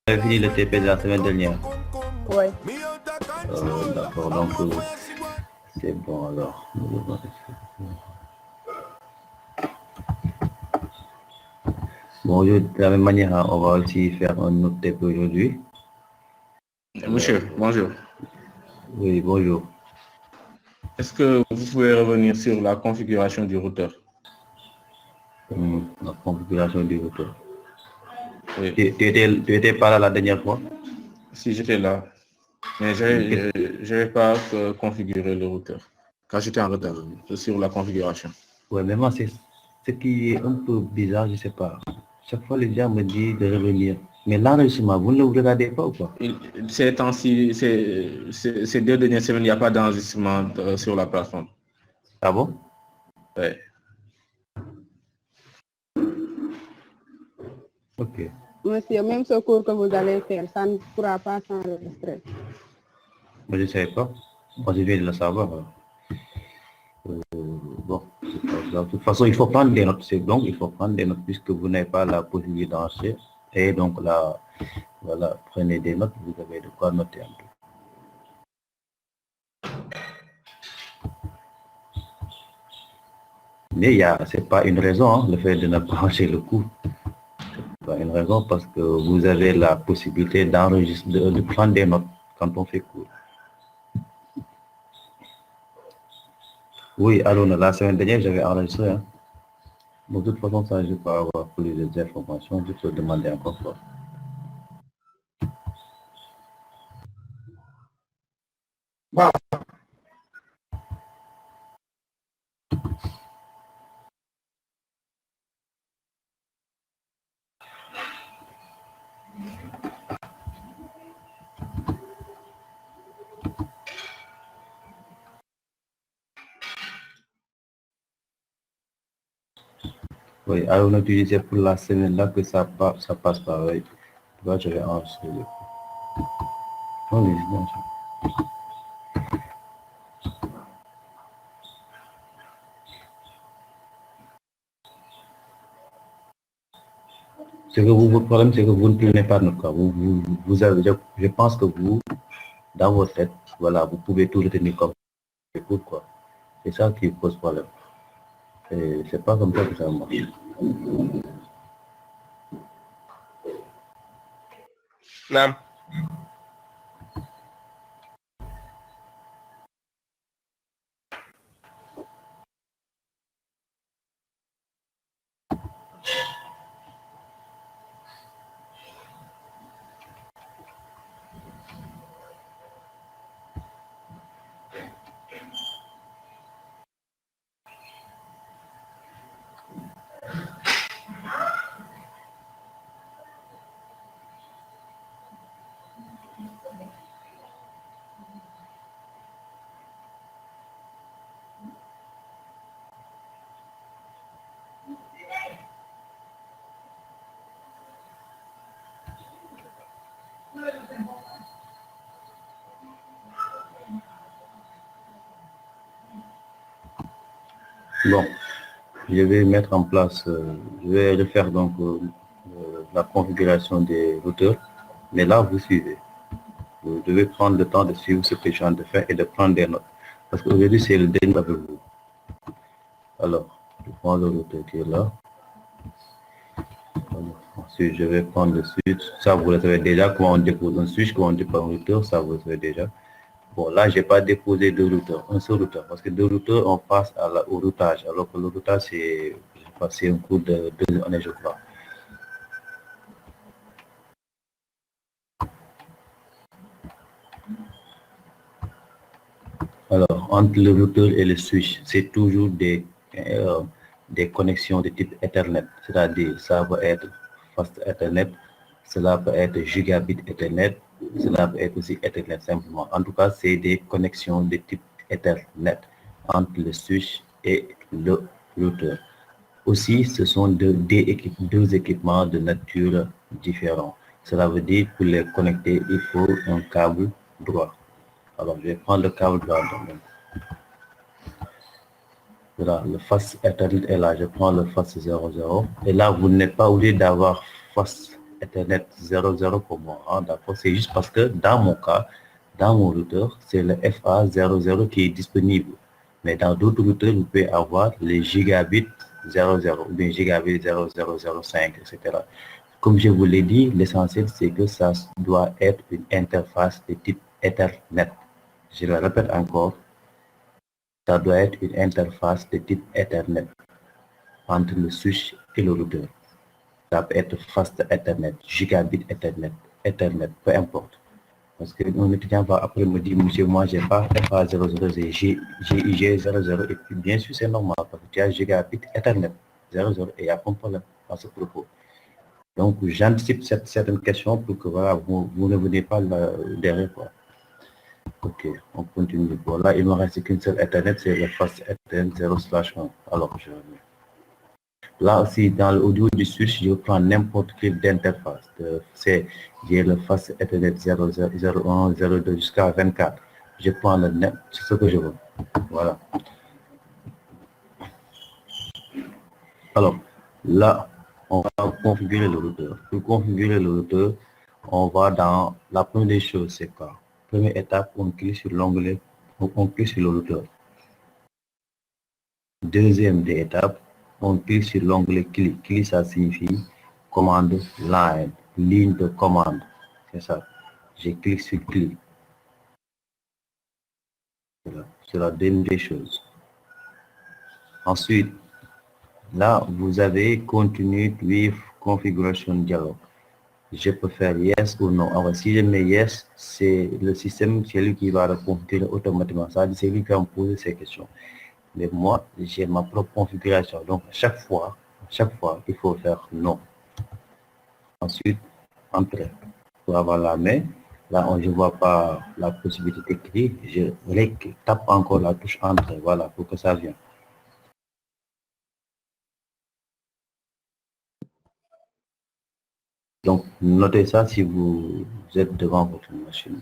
avez fini le TP de la semaine dernière. Ouais. D'accord, donc c'est bon alors. Bon, de la même manière, hein, on va aussi faire un autre TP aujourd'hui. Monsieur, bonjour. Oui, bonjour. Est-ce que vous pouvez revenir sur la configuration du routeur? La configuration du routeur. Oui. Tu étais pas là la dernière fois? Si j'étais là, mais je n'avais pas configuré le routeur, car j'étais en retard sur la configuration. Oui, mais moi, c'est ce qui est un peu bizarre, je ne sais pas. Chaque fois, les gens me disent de revenir. Mais l'enregistrement, vous ne le regardez pas ou quoi? Ces temps-ci, ces 2 dernières semaines, il n'y a pas d'enregistrement sur la plateforme. Ah bon? Oui. Ok. Monsieur, même ce cours que vous allez faire, ça ne pourra pas s'enregistrer. Mais je ne savais pas. Moi, je viens de le savoir. Bon, c'est pas grave. De toute façon, il faut prendre des notes. C'est donc, il faut prendre des notes puisque vous n'avez pas la possibilité d'enregistrer. Et donc là, voilà, prenez des notes, vous avez de quoi noter un peu. Mais ce n'est pas une raison, hein, le fait de ne pas enregistrer le cours. C'est pas une raison parce que vous avez la possibilité d'enregistrer, de prendre des notes quand on fait cours. Oui, alors la semaine dernière, j'avais enregistré. Hein. Bon, de toute façon, ça, je ne vais pas avoir plus d'informations, je peux demander encore fois. Wow. Oui, alors on utilisait pour la semaine là que ça passe pareil. Tu vois, je vais enregistrer. Oui, bien sûr. C'est que vous, votre problème, c'est que vous ne prenez pas note. Vous avez, je pense que vous, dans votre tête, voilà, vous pouvez tout retenir comme écoute, quoi. C'est ça qui pose problème. C'est pas comme ça que ça marche. Naam. Bon, je vais mettre en place, je vais refaire donc la configuration des routeurs. Mais là, vous suivez. Vous devez prendre le temps de suivre ce que je viens de faire et de prendre des notes. Parce qu'aujourd'hui, c'est le dernier avec vous. Alors, je prends le routeur qui est là. Alors, ensuite, je vais prendre le switch. Ça, vous le savez déjà comment on dépose un switch, comment on dépose un routeur, ça, vous le savez déjà. Bon, là, je n'ai pas déposé deux routeurs, un seul routeur. Parce que deux routeurs, on passe au routage. Alors que le routage, c'est un cours de 2 années, je crois. Alors, entre le routeur et le switch, c'est toujours des connexions de type Ethernet. C'est-à-dire, ça va être Fast Ethernet, cela peut être Gigabit Ethernet, cela peut être aussi Ethernet simplement. En tout cas, c'est des connexions de type Ethernet entre le switch et le routeur. Aussi, ce sont deux équipements de nature différents. Cela veut dire que pour les connecter, il faut un câble droit. Alors, je vais prendre le câble droit. Voilà, le Fast Ethernet est là. Je prends le Fast 00. Et là, vous n'êtes pas obligé d'avoir Fast Ethernet 00 pour moi. Hein, d'accord, c'est juste parce que dans mon cas, dans mon routeur, c'est le FA00 qui est disponible. Mais dans d'autres routeurs, vous pouvez avoir les gigabits 00 ou bien gigabit 0005, etc. Comme je vous l'ai dit, l'essentiel, c'est que ça doit être une interface de type Ethernet. Je le répète encore, ça doit être une interface de type Ethernet entre le switch et le routeur. Ça peut être fast Ethernet, gigabit Ethernet, Ethernet, peu importe. Parce que mon étudiant va après me dire, monsieur, moi, j'ai pas FA00, j'ai IG00, et puis bien sûr, c'est normal, parce que tu as gigabit Ethernet 00 et il n'y a pas de problème à ce propos. Donc, j'anticipe certaines questions pour que voilà, vous ne venez pas derrière. Quoi. Ok, on continue. Voilà, il ne me reste qu'une seule Ethernet, c'est le fast Ethernet 0/1. Alors, là aussi, dans l'audio du switch, je prends n'importe quelle interface. J'ai le fast Ethernet 001, 02 jusqu'à 24. Je prends le net, c'est ce que je veux. Voilà. Alors, là, on va configurer le routeur. Pour configurer le routeur, on va dans la première des choses, c'est quoi? Première étape, on clique sur l'onglet, on clique sur le routeur. Deuxième des étapes, on clique sur l'onglet clic. Clic, ça signifie commande line, ligne de commande. C'est ça. Je clique sur clic. Voilà. C'est la dernière des choses. Ensuite, là, vous avez continue with configuration dialog. Je peux faire yes ou non. Alors, si je mets yes, c'est le système, c'est lui qui va répondre automatiquement. Ça, c'est lui qui va me poser ces questions. Mais moi, j'ai ma propre configuration. Donc, chaque fois, il faut faire non. Ensuite, entrer. Pour avoir la main, là, je ne vois pas la possibilité de cliquer. Je tape encore la touche entrée. Voilà, pour que ça vienne. Donc, notez ça si vous êtes devant votre machine.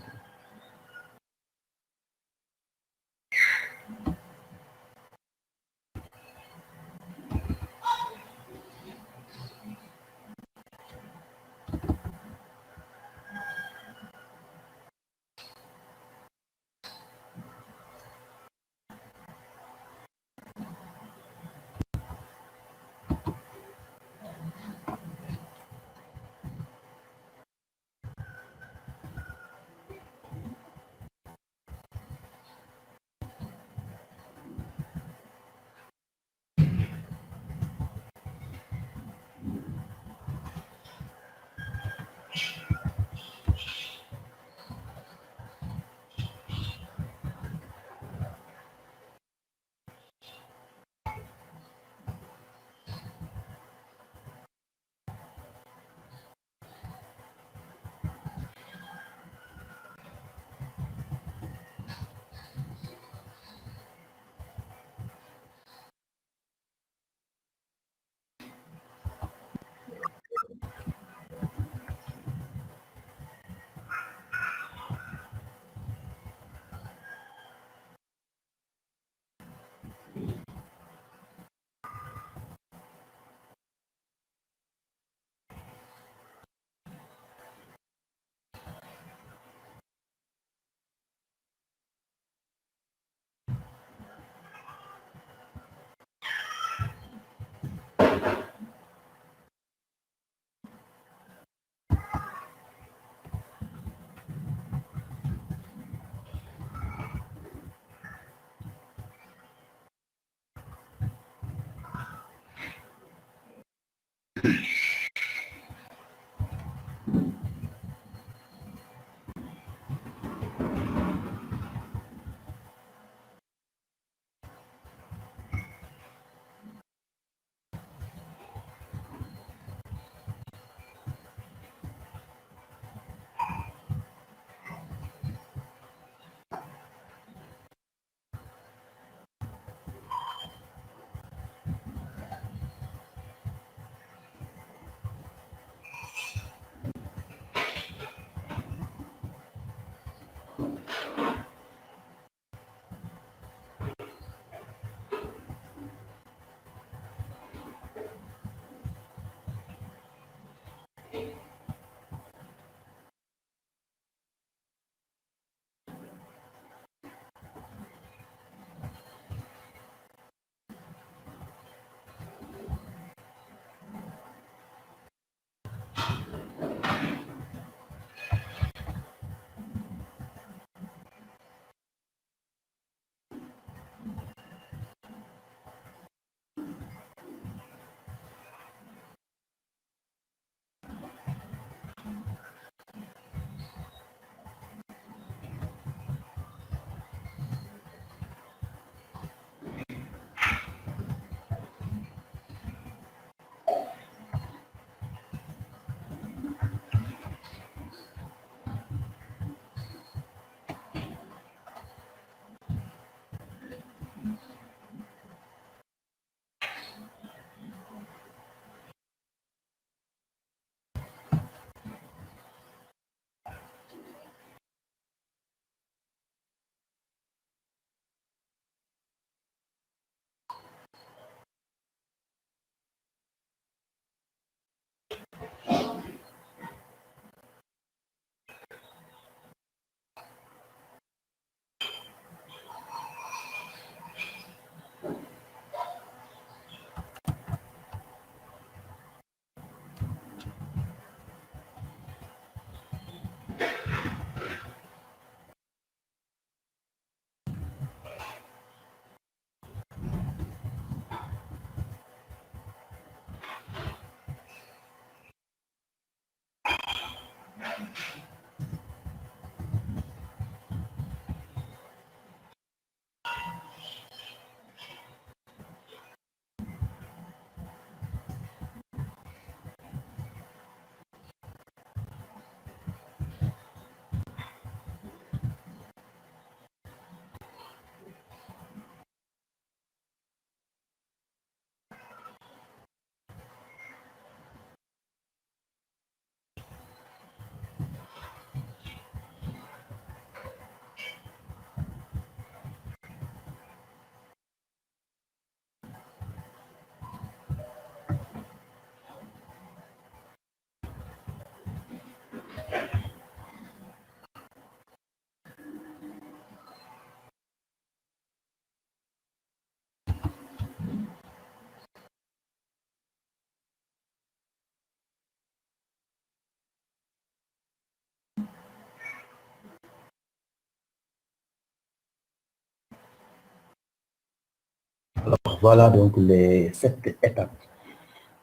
Alors, voilà donc les 7 étapes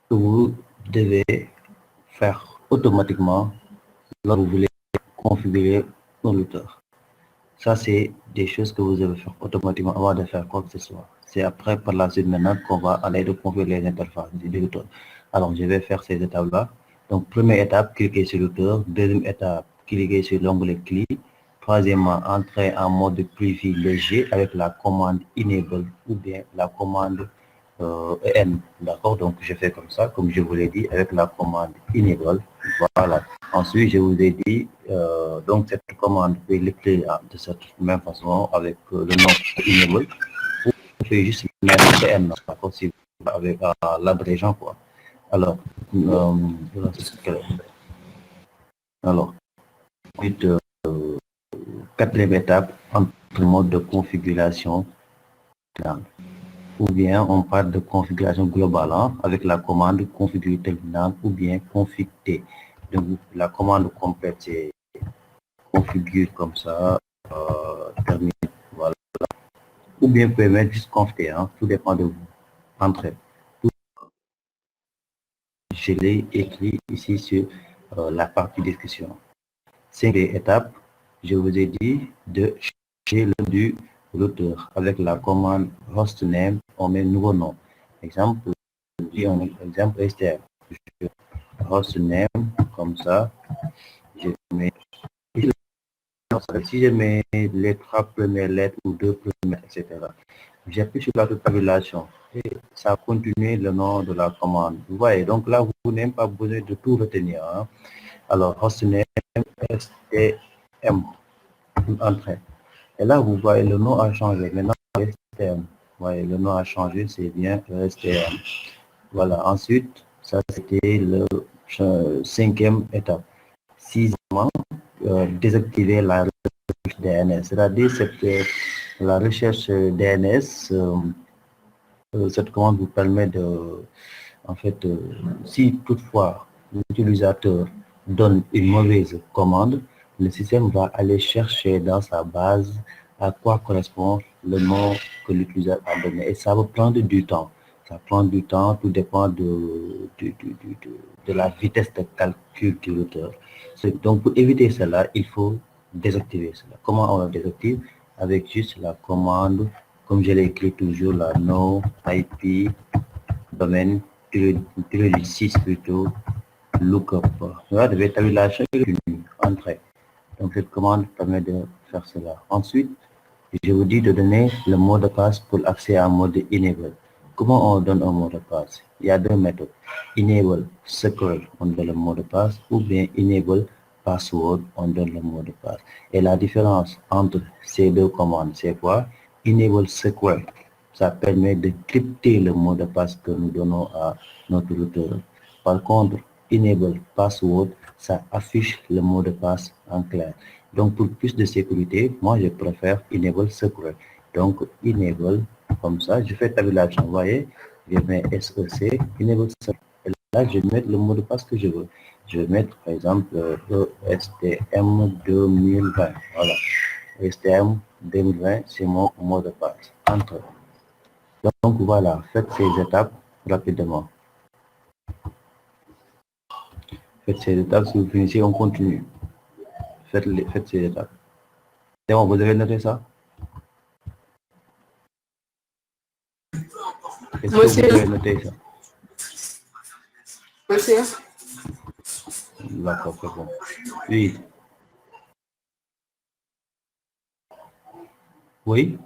que vous devez faire automatiquement lorsque vous voulez configurer un routeur. Ça, c'est des choses que vous devez faire automatiquement avant de faire quoi que ce soit. C'est après, par la suite, maintenant, qu'on va aller de configurer les interfaces du routeur. Alors, je vais faire ces étapes-là. Donc, première étape, cliquez sur le routeur. Deuxième étape, cliquez sur l'onglet clé. Troisièmement, entrer en mode privilégié avec la commande enable ou bien la commande EN. D'accord? Donc, je fais comme ça, comme je vous l'ai dit, avec la commande enable. Voilà. Ensuite, je vous ai dit, donc cette commande, vous pouvez l'écrire de cette même façon avec le nom enable. Vous pouvez juste mettre EN, d'accord? Si vous avec l'abrégeant, quoi. Alors, ensuite, quatrième étape, entre mode de configuration terminal. Ou bien on parle de configuration globale avec la commande configure terminal ou bien config T. Donc la commande complète c'est configure comme ça, terminal, voilà. Ou bien vous pouvez mettre juste conf T, tout dépend de vous. Entrez. Je l'ai écrit ici sur la partie discussion. Cinquième étape, je vous ai dit de changer le du routeur avec la commande hostname, on met nouveau nom. Exemple, exemple STM. Hostname, comme ça, je mets, si je mets les 3 premières lettres ou 2 premières, etc. J'appuie sur la population et ça continue le nom de la commande. Vous voyez, donc là, vous n'avez pas besoin de tout retenir. Alors, hostname, STM, entrée. Et là, vous voyez, le nom a changé. Maintenant, STM. Vous voyez, le nom a changé, c'est bien STM. Voilà. Ensuite, ça, c'était le 5e étape. 6e, désactiver la recherche DNS. C'est-à-dire la recherche DNS, cette commande vous permet de, en fait, si toutefois l'utilisateur donne une mauvaise commande, le système va aller chercher dans sa base à quoi correspond le nom que l'utilisateur a donné. Et ça va prendre du temps. Ça prend du temps, tout dépend de la vitesse de calcul du routeur. Donc, pour éviter cela, il faut désactiver cela. Comment on le désactive? Avec juste la commande, comme je l'ai écrit toujours, la no IP domaine du 6 plutôt lookup. Voilà, de tabulation entrée. Donc, cette commande permet de faire cela. Ensuite, je vous dis de donner le mot de passe pour l'accès à un mode enable. Comment on donne un mot de passe? Il y a deux méthodes. Enable secret, on donne le mot de passe, ou bien enable password, on donne le mot de passe. Et la différence entre ces deux commandes, c'est quoi? Enable secret, ça permet de crypter le mot de passe que nous donnons à notre routeur. Par contre, enable password, ça affiche le mot de passe en clair. Donc, pour plus de sécurité, moi, je préfère enable secret. Donc, enable, comme ça, je fais tabulation, vous voyez, je mets SEC, enable secret. Et là, je vais mettre le mot de passe que je veux. Je vais mettre, par exemple, ESTM 2020. Voilà. ESTM 2020, c'est mon mot de passe. Entre. Donc, voilà, faites ces étapes rapidement. Faites ces étapes, si vous finissez, on continue. Faites ces étapes. C'est bon, vous avez noté ça? Est-ce que vous avez noté ça? Monsieur, D'accord, c'est bon. Oui. Oui?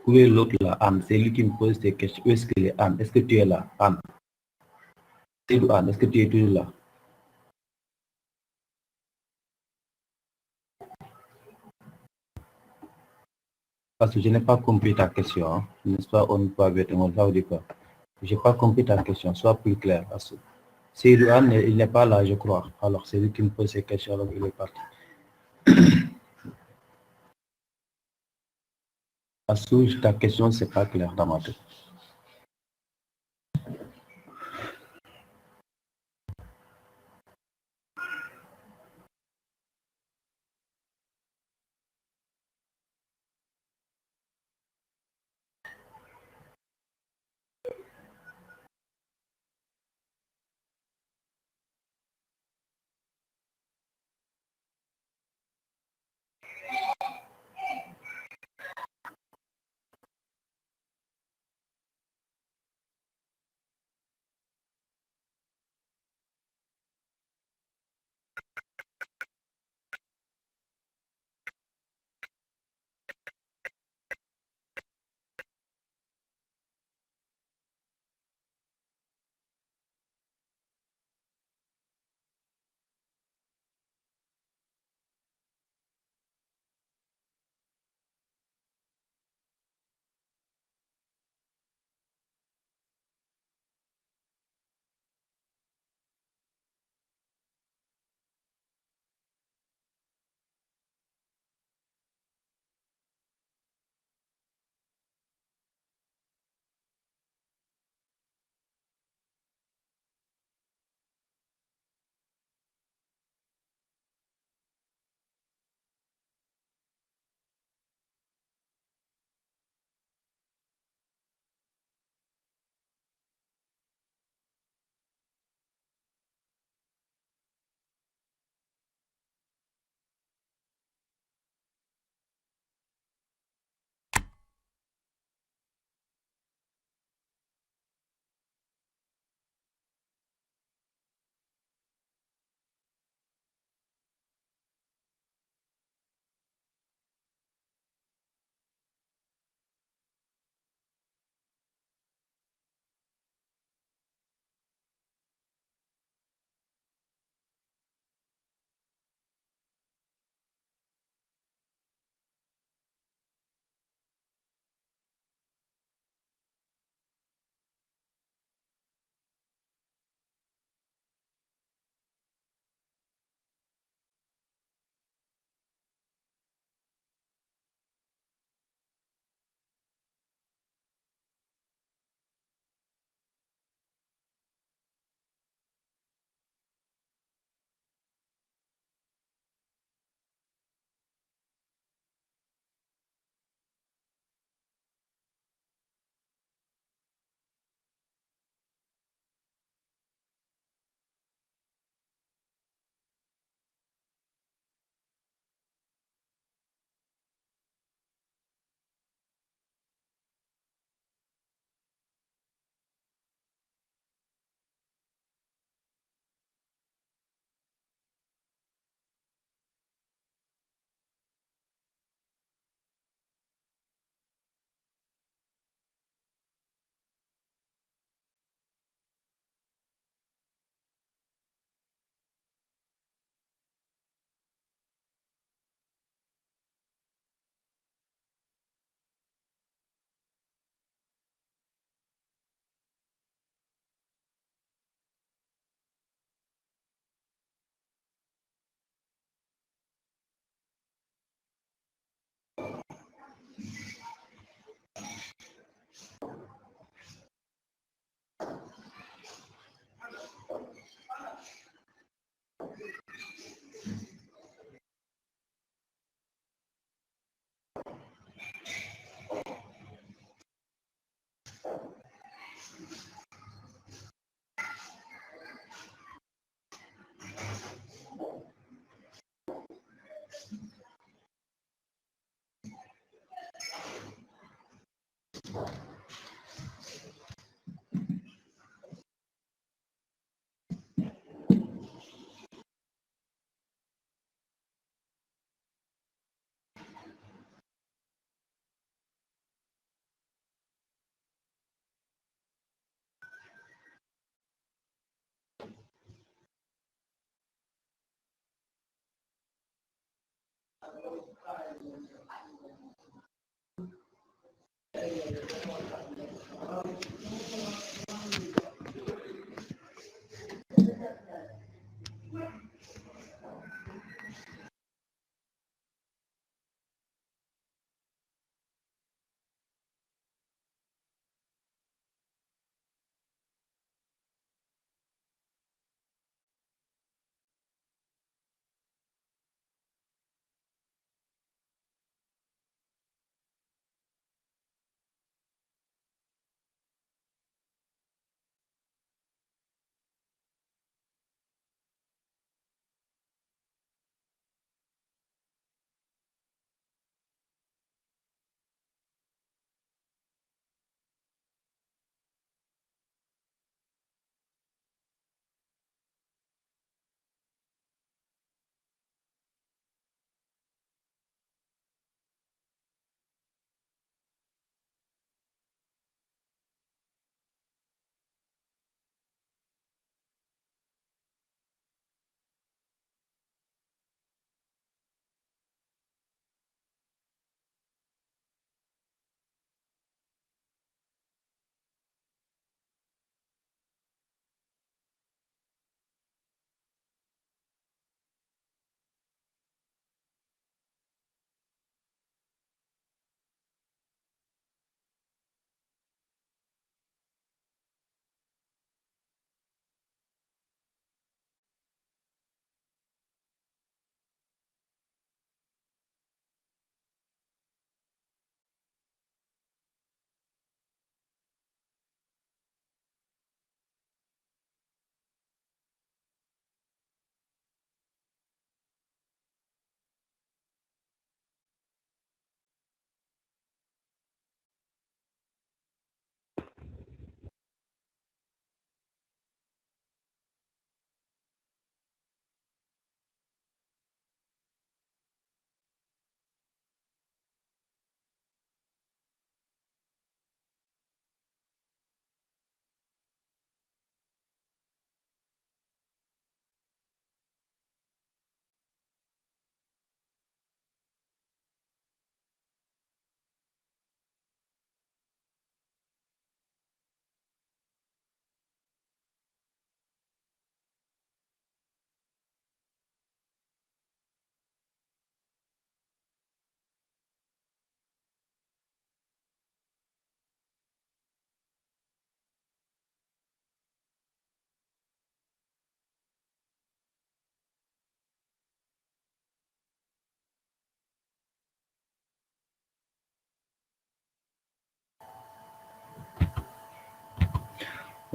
Où est l'autre là, Anne? C'est lui qui me pose des questions. Où est-ce qu'il est, Anne? Est-ce que tu es là, Anne? C'est lui, Anne. Est-ce que tu es toujours là? Parce que je n'ai pas compris ta question. Hein. N'est-ce pas? On ne peut pas être on va dire quoi? Je n'ai pas compris ta question. Sois plus clair. C'est lui, Anne, il n'est pas là, je crois. Alors, c'est lui qui me pose ces questions, alors il est parti. Parce que ta question, c'est pas clair dans ma tête.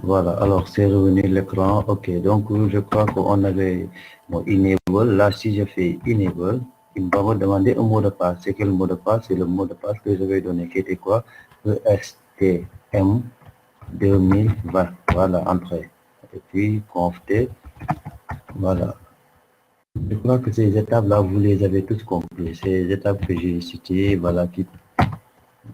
Voilà, alors c'est revenu l'écran. Ok, donc je crois qu'on avait bon, enable. Là, si je fais enable, il va me demander un mot de passe. C'est quel mot de passe? C'est le mot de passe que je vais donner, qui était quoi? ESTM 2020. Voilà, entrée. Et puis conft. Voilà. Je crois que ces étapes-là, vous les avez toutes comprises. Ces étapes que j'ai citées, voilà,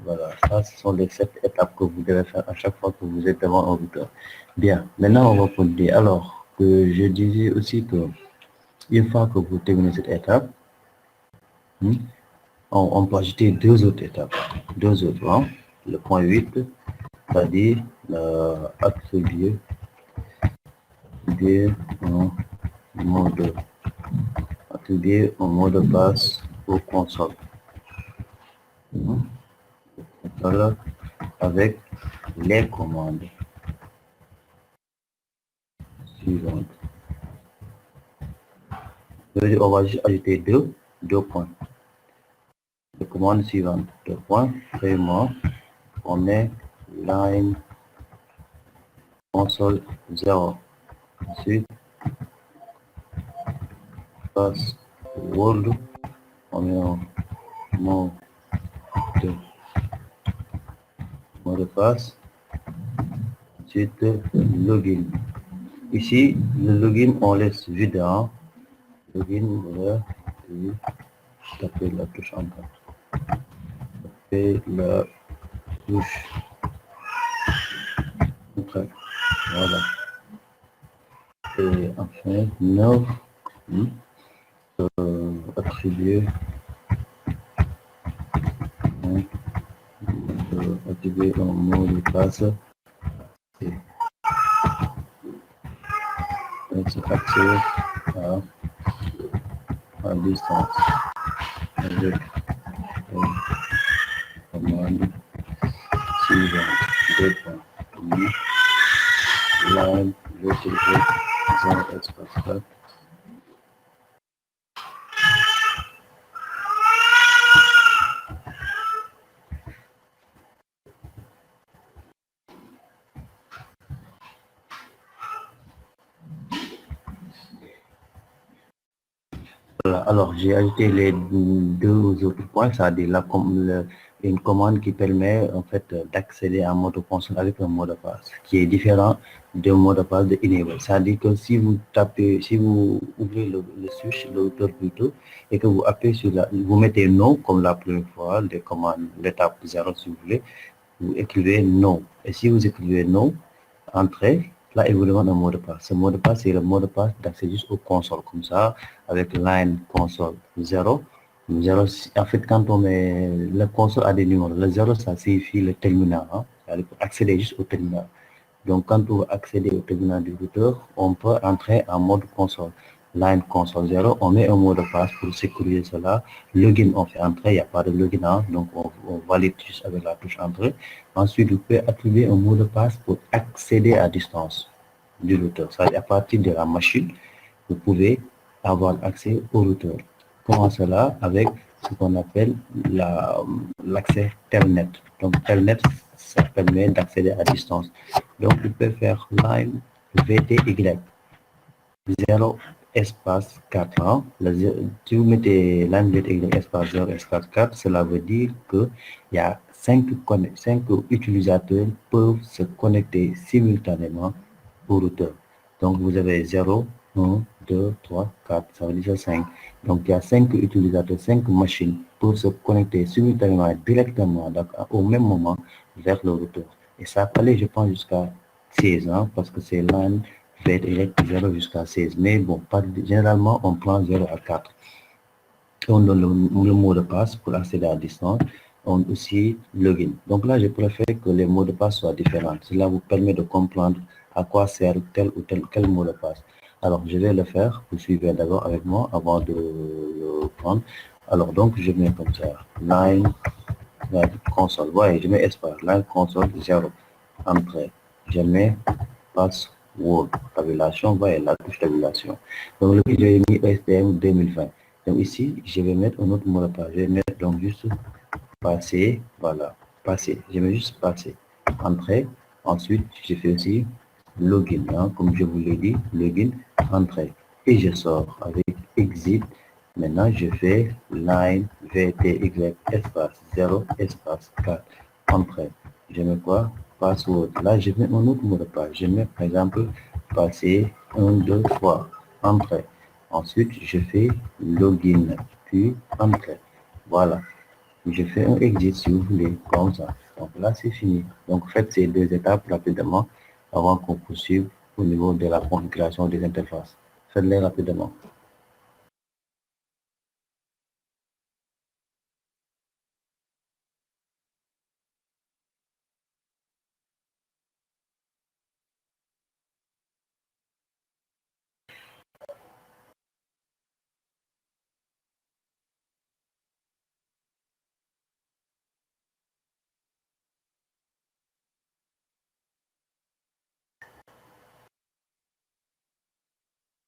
voilà, ça, ce sont les 7 étapes que vous devez faire à chaque fois que vous êtes devant un routeur. Bien, maintenant, on va continuer. Alors, que je disais aussi que une fois que vous terminez cette étape, on peut ajouter deux autres étapes. Deux autres, hein. Le point 8, c'est-à-dire attribuer un mot de passe au console. Voilà, avec les commandes suivantes. On va juste ajouter deux points. Les commandes suivantes. Deux points, vraiment, on met line console 0. Ensuite, password, on met un mot de passe, ensuite login. Ici, le login, on laisse vide, hein. Login, voilà, et taper la touche Enter. Taper la touche Enter. Voilà. Et enfin, now, attribuer, attribuer un mot de passe et accès à distance avec commande suivante. Deux points. Line, VTG, 0 espace 4. Voilà. Alors, j'ai ajouté les deux autres points, c'est-à-dire une commande qui permet en fait d'accéder à un mot de console avec un mot de passe qui est différent d'un mot de passe de Enable. C'est-à-dire que si vous tapez, si vous ouvrez le switch, le routeur plutôt, et que vous appuyez sur vous mettez non comme la première fois, les commandes, l'étape 0 si vous voulez, vous écrivez non. Et si vous écrivez non, entrée, là, il vous demande un mot de passe. Ce mot de passe, c'est le mot de passe d'accès juste aux consoles, comme ça, avec line console 0. 0, en fait, quand on met la console à des numéros, le 0, ça signifie le terminal, hein, c'est-à-dire pour accéder juste au terminal. Donc, quand on veut accéder au terminal du routeur, on peut entrer en mode console. Line console 0, on met un mot de passe pour sécuriser cela. Login, on fait entrer, il n'y a pas de login, hein, donc on valide juste avec la touche entrée. Ensuite, vous pouvez attribuer un mot de passe pour accéder à distance du routeur. C'est-à-dire à partir de la machine, vous pouvez avoir accès au routeur. Comment cela? Avec ce qu'on appelle l'accès Telnet. Donc, Telnet, ça permet d'accéder à distance. Donc, vous pouvez faire line VTY 0 espace 4. Hein. Si vous mettez line VTY espace 0 espace 4, cela veut dire qu'il y a 5 utilisateurs peuvent se connecter simultanément au routeur. Donc, vous avez 0, 1, 2, 3, 4, ça veut dire 5. Donc, il y a 5 utilisateurs, 5 machines pour se connecter simultanément, directement, au même moment, vers le routeur. Et ça peut aller, je pense, jusqu'à 16, hein, parce que c'est LAN VTY 0 jusqu'à 16. Mais bon, généralement, on prend 0 à 4. On donne le mot de passe pour accéder à distance. On aussi login. Donc là, je préfère que les mots de passe soient différents. Cela vous permet de comprendre à quoi sert tel ou quel mot de passe. Alors, je vais le faire. Vous suivez d'abord avec moi avant de le prendre. Alors, donc, je mets comme ça. Line console. Voyez, je mets espace. Line console 0. Entrée. Je mets password. Tabulation. Voyez, la touche tabulation. Donc, le j'ai mis STM 2020. Donc ici, je vais mettre un autre mot de passe. Je vais mettre donc juste passer. Voilà. Passer. Je mets juste passer. Entrée. Ensuite, je fais aussi login. Hein, comme je vous l'ai dit, login, entrée. Et je sors avec exit. Maintenant, je fais line VTY espace 0 espace 4. Entrée. Je mets quoi? Password. Là, je mets un autre mot de passe. Je mets par exemple passer 1, 2 fois. Entrée. Ensuite, je fais login, puis entrée. Voilà. Je fais un exit si vous voulez, comme ça. Donc là, c'est fini. Donc faites ces deux étapes rapidement avant qu'on poursuive au niveau de la configuration des interfaces. Faites-les rapidement.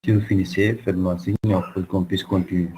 Si vous finissez, faites-moi signe pour qu'on puisse continuer.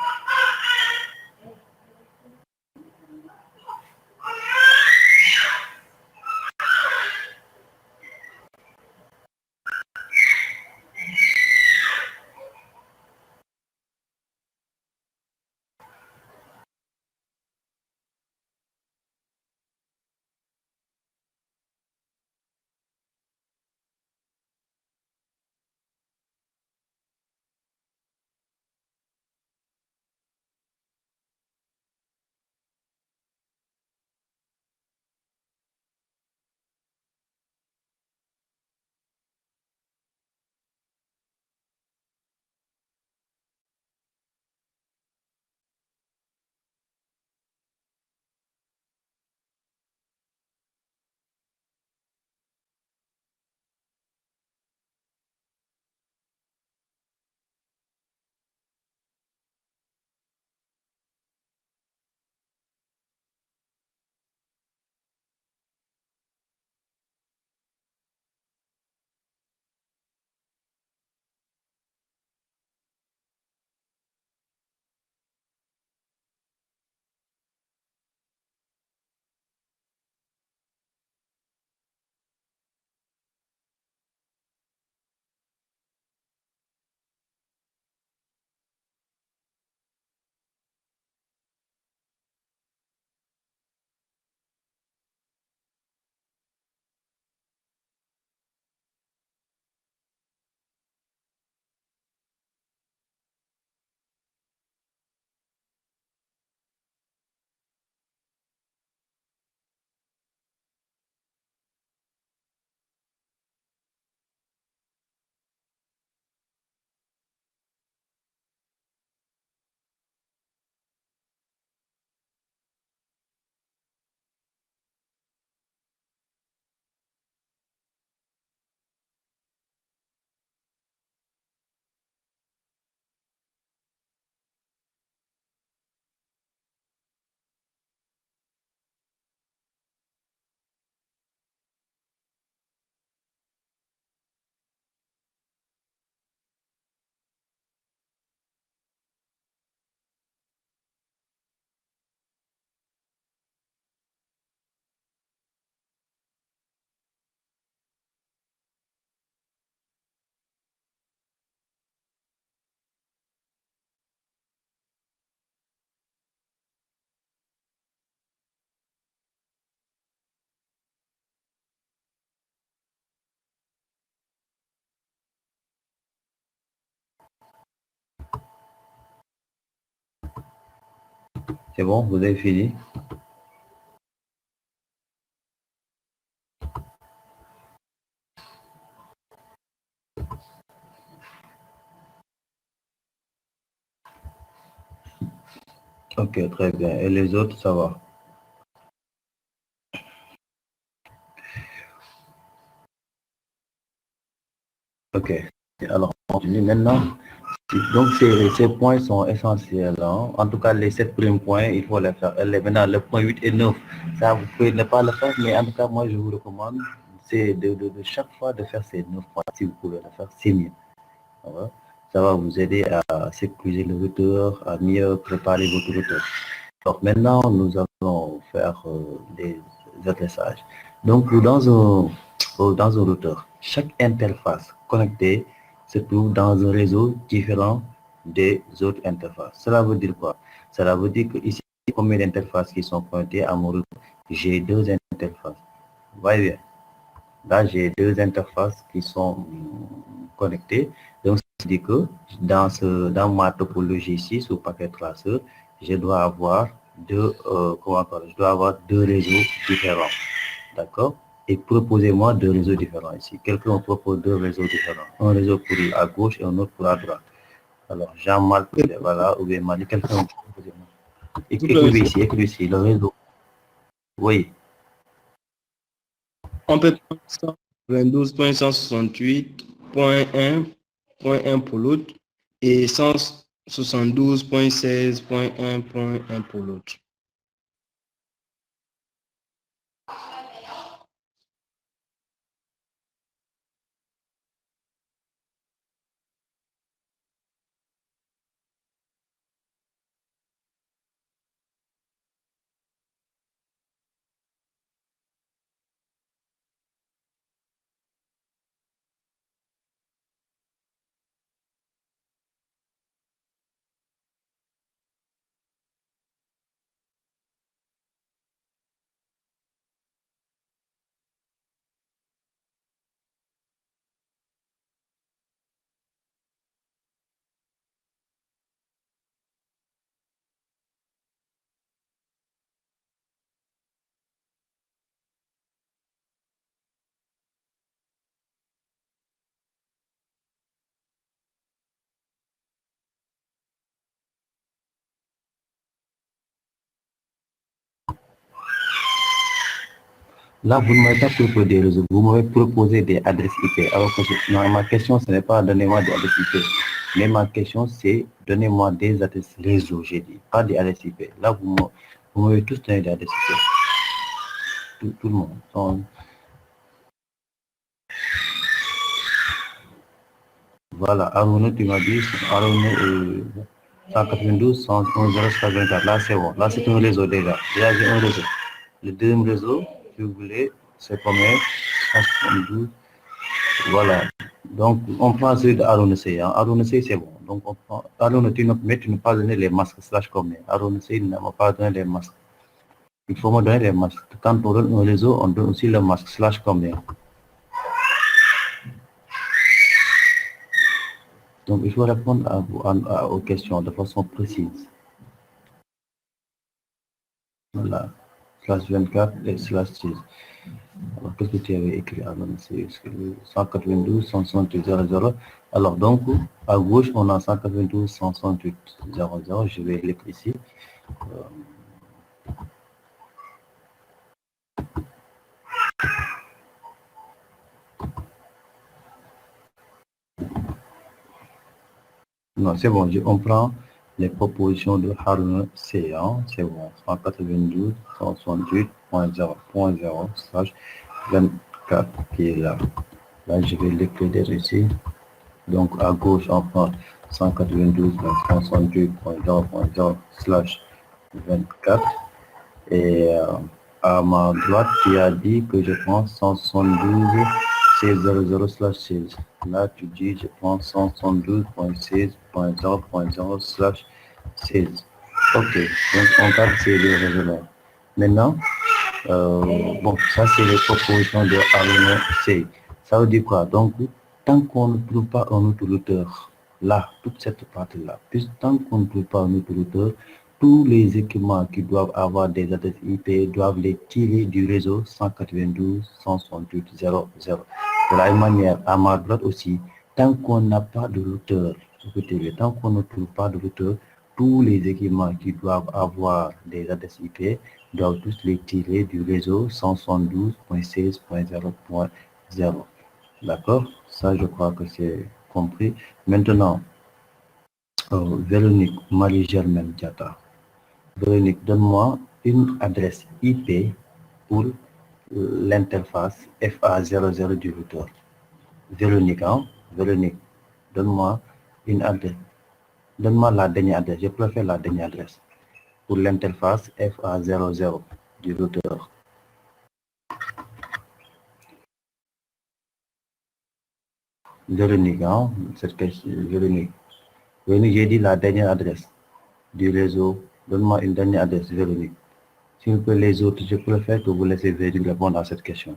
C'est bon, vous avez fini? Ok, très bien. Et les autres, ça va? Ok. Alors, on continue maintenant. Donc, ces points sont essentiels. Hein. En tout cas, les 7 premiers points, il faut les faire. Maintenant, le point 8 et 9, ça, vous pouvez ne pas le faire, mais en tout cas, moi, je vous recommande, c'est de chaque fois de faire ces 9 points. Si vous pouvez le faire, c'est mieux. Voilà. Ça va vous aider à sécuriser le routeur, à mieux préparer votre routeur. Donc, maintenant, nous allons faire des adressages. Donc, dans un routeur, chaque interface connectée se trouve dans un réseau différent des autres interfaces. Cela veut dire quoi? Cela veut dire que ici, combien d'interfaces qui sont pointées à mon routeur? J'ai deux interfaces. Vous voyez bien. Là, j'ai deux interfaces qui sont connectées. Donc, ça veut dire que dans ma topologie ici, sous paquet traceur, je dois avoir je dois avoir deux réseaux différents. D'accord? Et proposez-moi deux réseaux différents ici. Quelqu'un me propose deux réseaux différents. Un réseau pour à gauche et un autre pour à droite. Alors, Jean-Marc, voilà, ou bien Mali, quelqu'un me propose. Écrivez ici, le réseau. Oui. On peut prendre 122.168.1.1 pour l'autre et 172.16.1.1 pour l'autre. Là, vous ne m'avez pas proposé des réseaux, vous m'avez proposé des adresses IP. Alors que ma question, ce n'est pas donnez-moi des adresses IP. Mais ma question, c'est donnez-moi des adresses réseau, j'ai dit, pas des adresses IP. Là, vous m'avez tous donné des adresses IP. Tout le monde. Voilà, Aruna, tu m'as dit, Aruna, 192, 111, 024. Là, c'est bon. Là, c'est un réseau déjà. Là, j'ai un réseau. Le deuxième réseau, si vous voulez, c'est combien? 172. Voilà. Donc, on prend celui d'Aruna C. Aruna C, c'est bon. Donc, on prend Aruna, tu ne pas donner les masques slash combien. Aruna C, il ne m'a pas donné les masques. Il faut me donner les masques. Quand on donne un réseau, on donne aussi le masque slash combien. Donc, il faut répondre aux questions de façon précise. Voilà. Slash 24 et slash 6. Alors, qu'est-ce que tu avais écrit avant? C'est 192, 168, 00. Alors, donc, à gauche, on a 192, 168, 00. Je vais l'écrire ici. Non, c'est bon, on prend les propositions de Haruna C. C'est bon, 192, 168.0.0 slash 24 qui est là. Là, je vais l'écrire ici. Donc, à gauche, on prend 192.168.0.0 slash 24. Et à ma droite, tu as dit que je prends 172. 16.00 slash 16. Là, tu dis, je prends 172.16.0.0 slash 16. OK. Donc, on garde ces deux réseaux-là. Maintenant, bon, ça, c'est les propositions de Aruna C. Ça veut dire quoi? Donc, tant qu'on ne trouve pas un autre routeur, là, toute cette partie-là, tant qu'on ne trouve pas un autre routeur, tous les équipements qui doivent avoir des adresses IP doivent les tirer du réseau 192.168.0.0. De la même manière, à ma droite aussi, tant qu'on n'a pas de routeur, tant qu'on ne trouve pas de routeur, tous les équipements qui doivent avoir des adresses IP doivent tous les tirer du réseau 172.16.0.0. D'accord? Ça, je crois que c'est compris. Maintenant, Véronique Marie-Germaine Diatta. Véronique, donne-moi une adresse IP pour l'interface FA00 du routeur. Véronique, hein? Véronique, donne-moi une adresse. Donne-moi la dernière adresse. Je préfère la dernière adresse pour l'interface FA00 du routeur. Véronique, hein? Véronique. Véronique, j'ai dit la dernière adresse du réseau. Donne-moi une dernière adresse, Véronique. S'il vous plaît, les autres, je préfère que vous laissez Véronique répondre à cette question.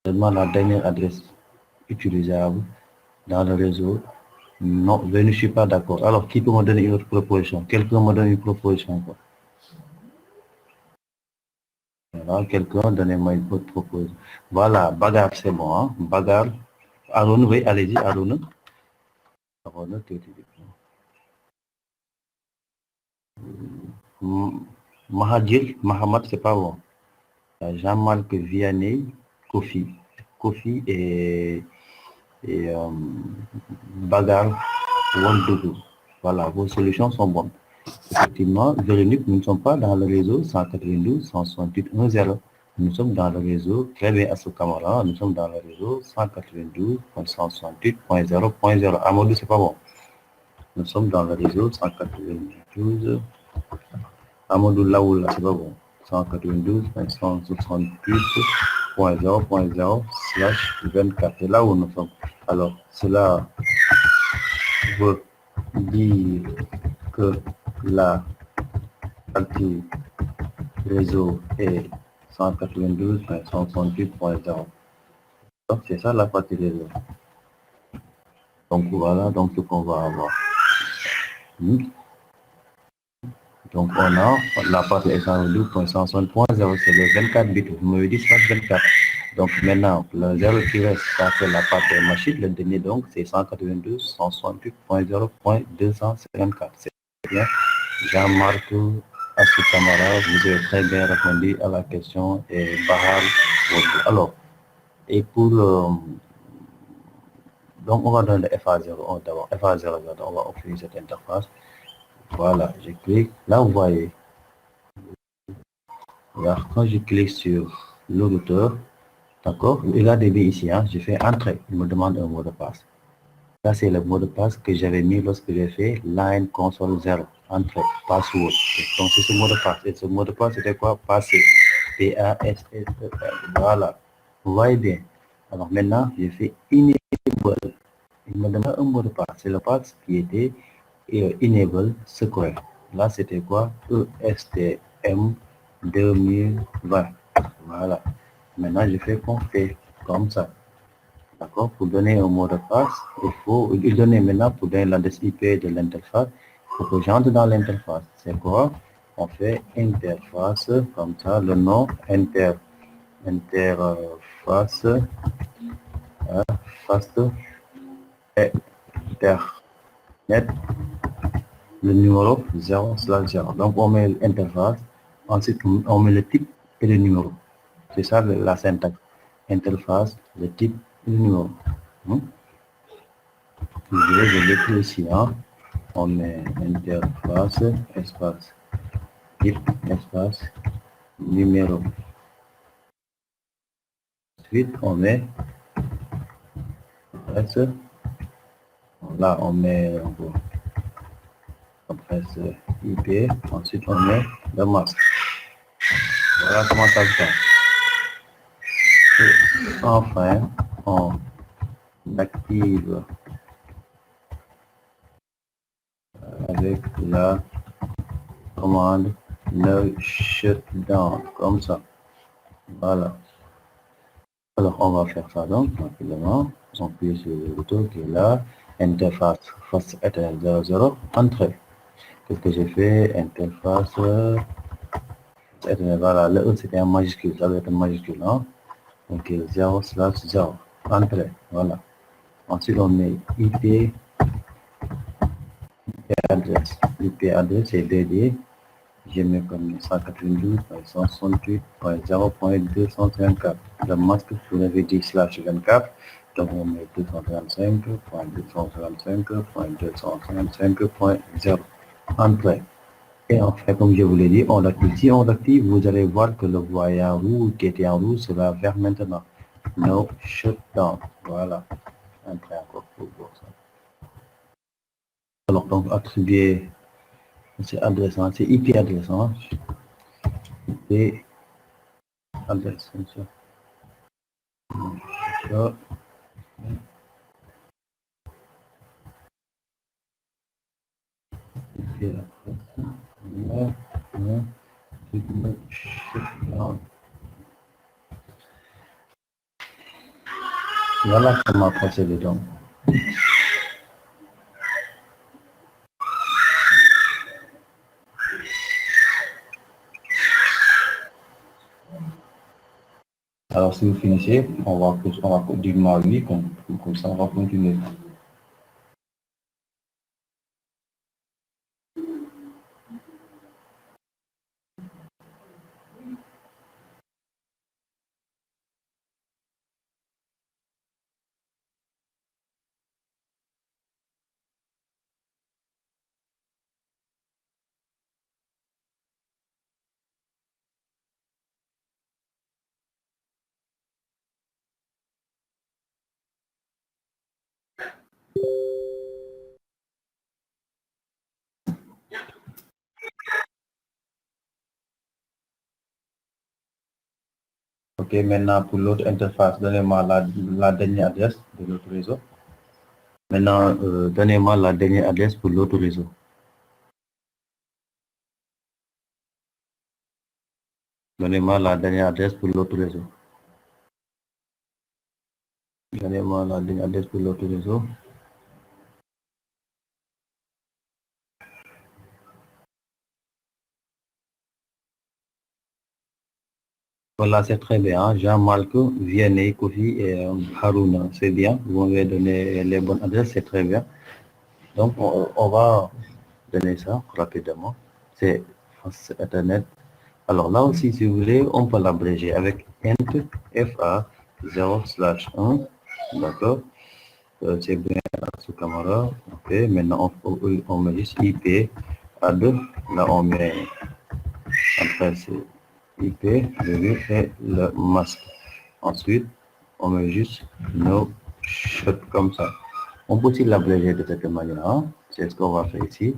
Donne-moi la dernière adresse utilisable dans le réseau. Non, je ne suis pas d'accord. Alors, qui peut me donner une autre proposition? Quelqu'un me donne une proposition, quoi. Voilà, quelqu'un, donnez-moi une autre proposition. Voilà, bagarre, c'est bon, hein? Bagarre. Aaron, oui, allez-y, Aaron. Aaron, Mahadjil, Mahamad, c'est pas bon. Jean-Marc Vianney, Kofi. Kofi et Bagarre, Wandoudou. Voilà, vos solutions sont bonnes. Effectivement, Véronique, nous ne sommes pas dans le réseau 192.168.1.0. Nous sommes dans le réseau, très bien, Assou Kamara, nous sommes dans le réseau 192.168.0.0. Amadou, c'est pas bon. Nous sommes dans le réseau 192. Amadou Laoula, c'est pas bon. 192.168.0.0/24. C'est là où nous sommes. Alors, cela veut dire que la partie réseau est 192.168.0. Donc, c'est ça la partie réseau. Donc, voilà donc ce qu'on va avoir. Donc, on a la partie est 192.160.0, c'est le 24 bits. Vous m'avez dit slash 24. Donc, maintenant, le 0 qui reste, ça c'est la partie machine. Le dernier, donc, c'est 192.168.0.254. C'est bien. Jean-Marc Assou Kamara, vous avez très bien répondu à la question. Et Bahar, alors, et pour donc, on va donner le FA0 d'abord. FA0, on va offrir cette interface. Voilà, je clique. Là, vous voyez. Là, quand je clique sur le routeur, d'accord, regardez bien ici, hein, je fais entrer. Il me demande un mot de passe. Là, c'est le mot de passe que j'avais mis lorsque j'ai fait line console 0. Entrée, password. Donc, c'est ce mot de passe. Et ce mot de passe, c'était quoi? Passer. P-A-S-S-E-R. Voilà. Vous voyez bien. Alors, maintenant, je fais enable. Il me demande un mot de passe. C'est le passe qui était enable square. Là, c'était quoi? ESTM 2020. Voilà. Maintenant, je fais qu'on fait comme ça. D'accord? Pour donner un mot de passe, il faut donner maintenant pour donner l'adresse IP de l'interface. Il faut que j'entre dans l'interface. C'est quoi? On fait interface comme ça, le nom interface fast internet, le numéro 0/0. Donc on met l'interface, ensuite on met le type et le numéro. C'est ça la syntaxe. Interface, le type et le numéro. Je l'écris ici, hein. On met interface, espace, type, espace, numéro. Ensuite, on met adresse. Là, on met adresse IP. Ensuite, on met le masque. Voilà comment ça se passe. Et enfin, on active avec la commande no shutdown, comme ça. Voilà. Alors, on va faire ça donc, rapidement. On appuie sur le bouton qui est là. Interface fast Ethernet 00, entrée. Qu'est-ce que j'ai fait? Interface. Voilà, le E c'était un majuscule, ça va être un majuscule. Hein? Donc 0/0. Entrée. Voilà. Ensuite, on met IP adresse. IP adresse est dédié. Je mets comme 192.168.0.254. Le masque, vous avez dit /24. Donc, on met 235.235.235.0. Entrée. Et en fait, comme je vous l'ai dit, on l'active. Si on l'active, vous allez voir que le voyant rouge qui était en rouge sera vert maintenant. No shutdown. Voilà. Entrée encore pour voir ça. Alors, donc, attribuer, c'est adressant, c'est IP adressant. IP adresse, comme ça. Ça. Voilà comment procéder donc. Alors si vous finissez, on va dire moi oui, comme ça on va continuer. Ok, maintenant pour l'autre interface, donnez-moi la dernière adresse de l'autre réseau. Maintenant, donnez-moi la dernière adresse pour l'autre réseau. Donnez-moi la dernière adresse pour l'autre réseau. Donnez-moi la dernière adresse pour l'autre réseau. Voilà, c'est très bien. Jean-Marc, Vianney, Kofi et Haruna, c'est bien. Vous m'avez donné les bonnes adresses, c'est très bien. Donc, on va donner ça rapidement. C'est Internet. Alors là aussi, si vous voulez, on peut l'abréger avec int fa 0/1. D'accord. C'est bien sous caméra. Ok. Maintenant, on met juste IP ad. Là, on met après c'est IP et le masque. Ensuite, on met juste no shut comme ça. On peut aussi l'abréger de cette manière. Hein? C'est ce qu'on va faire ici.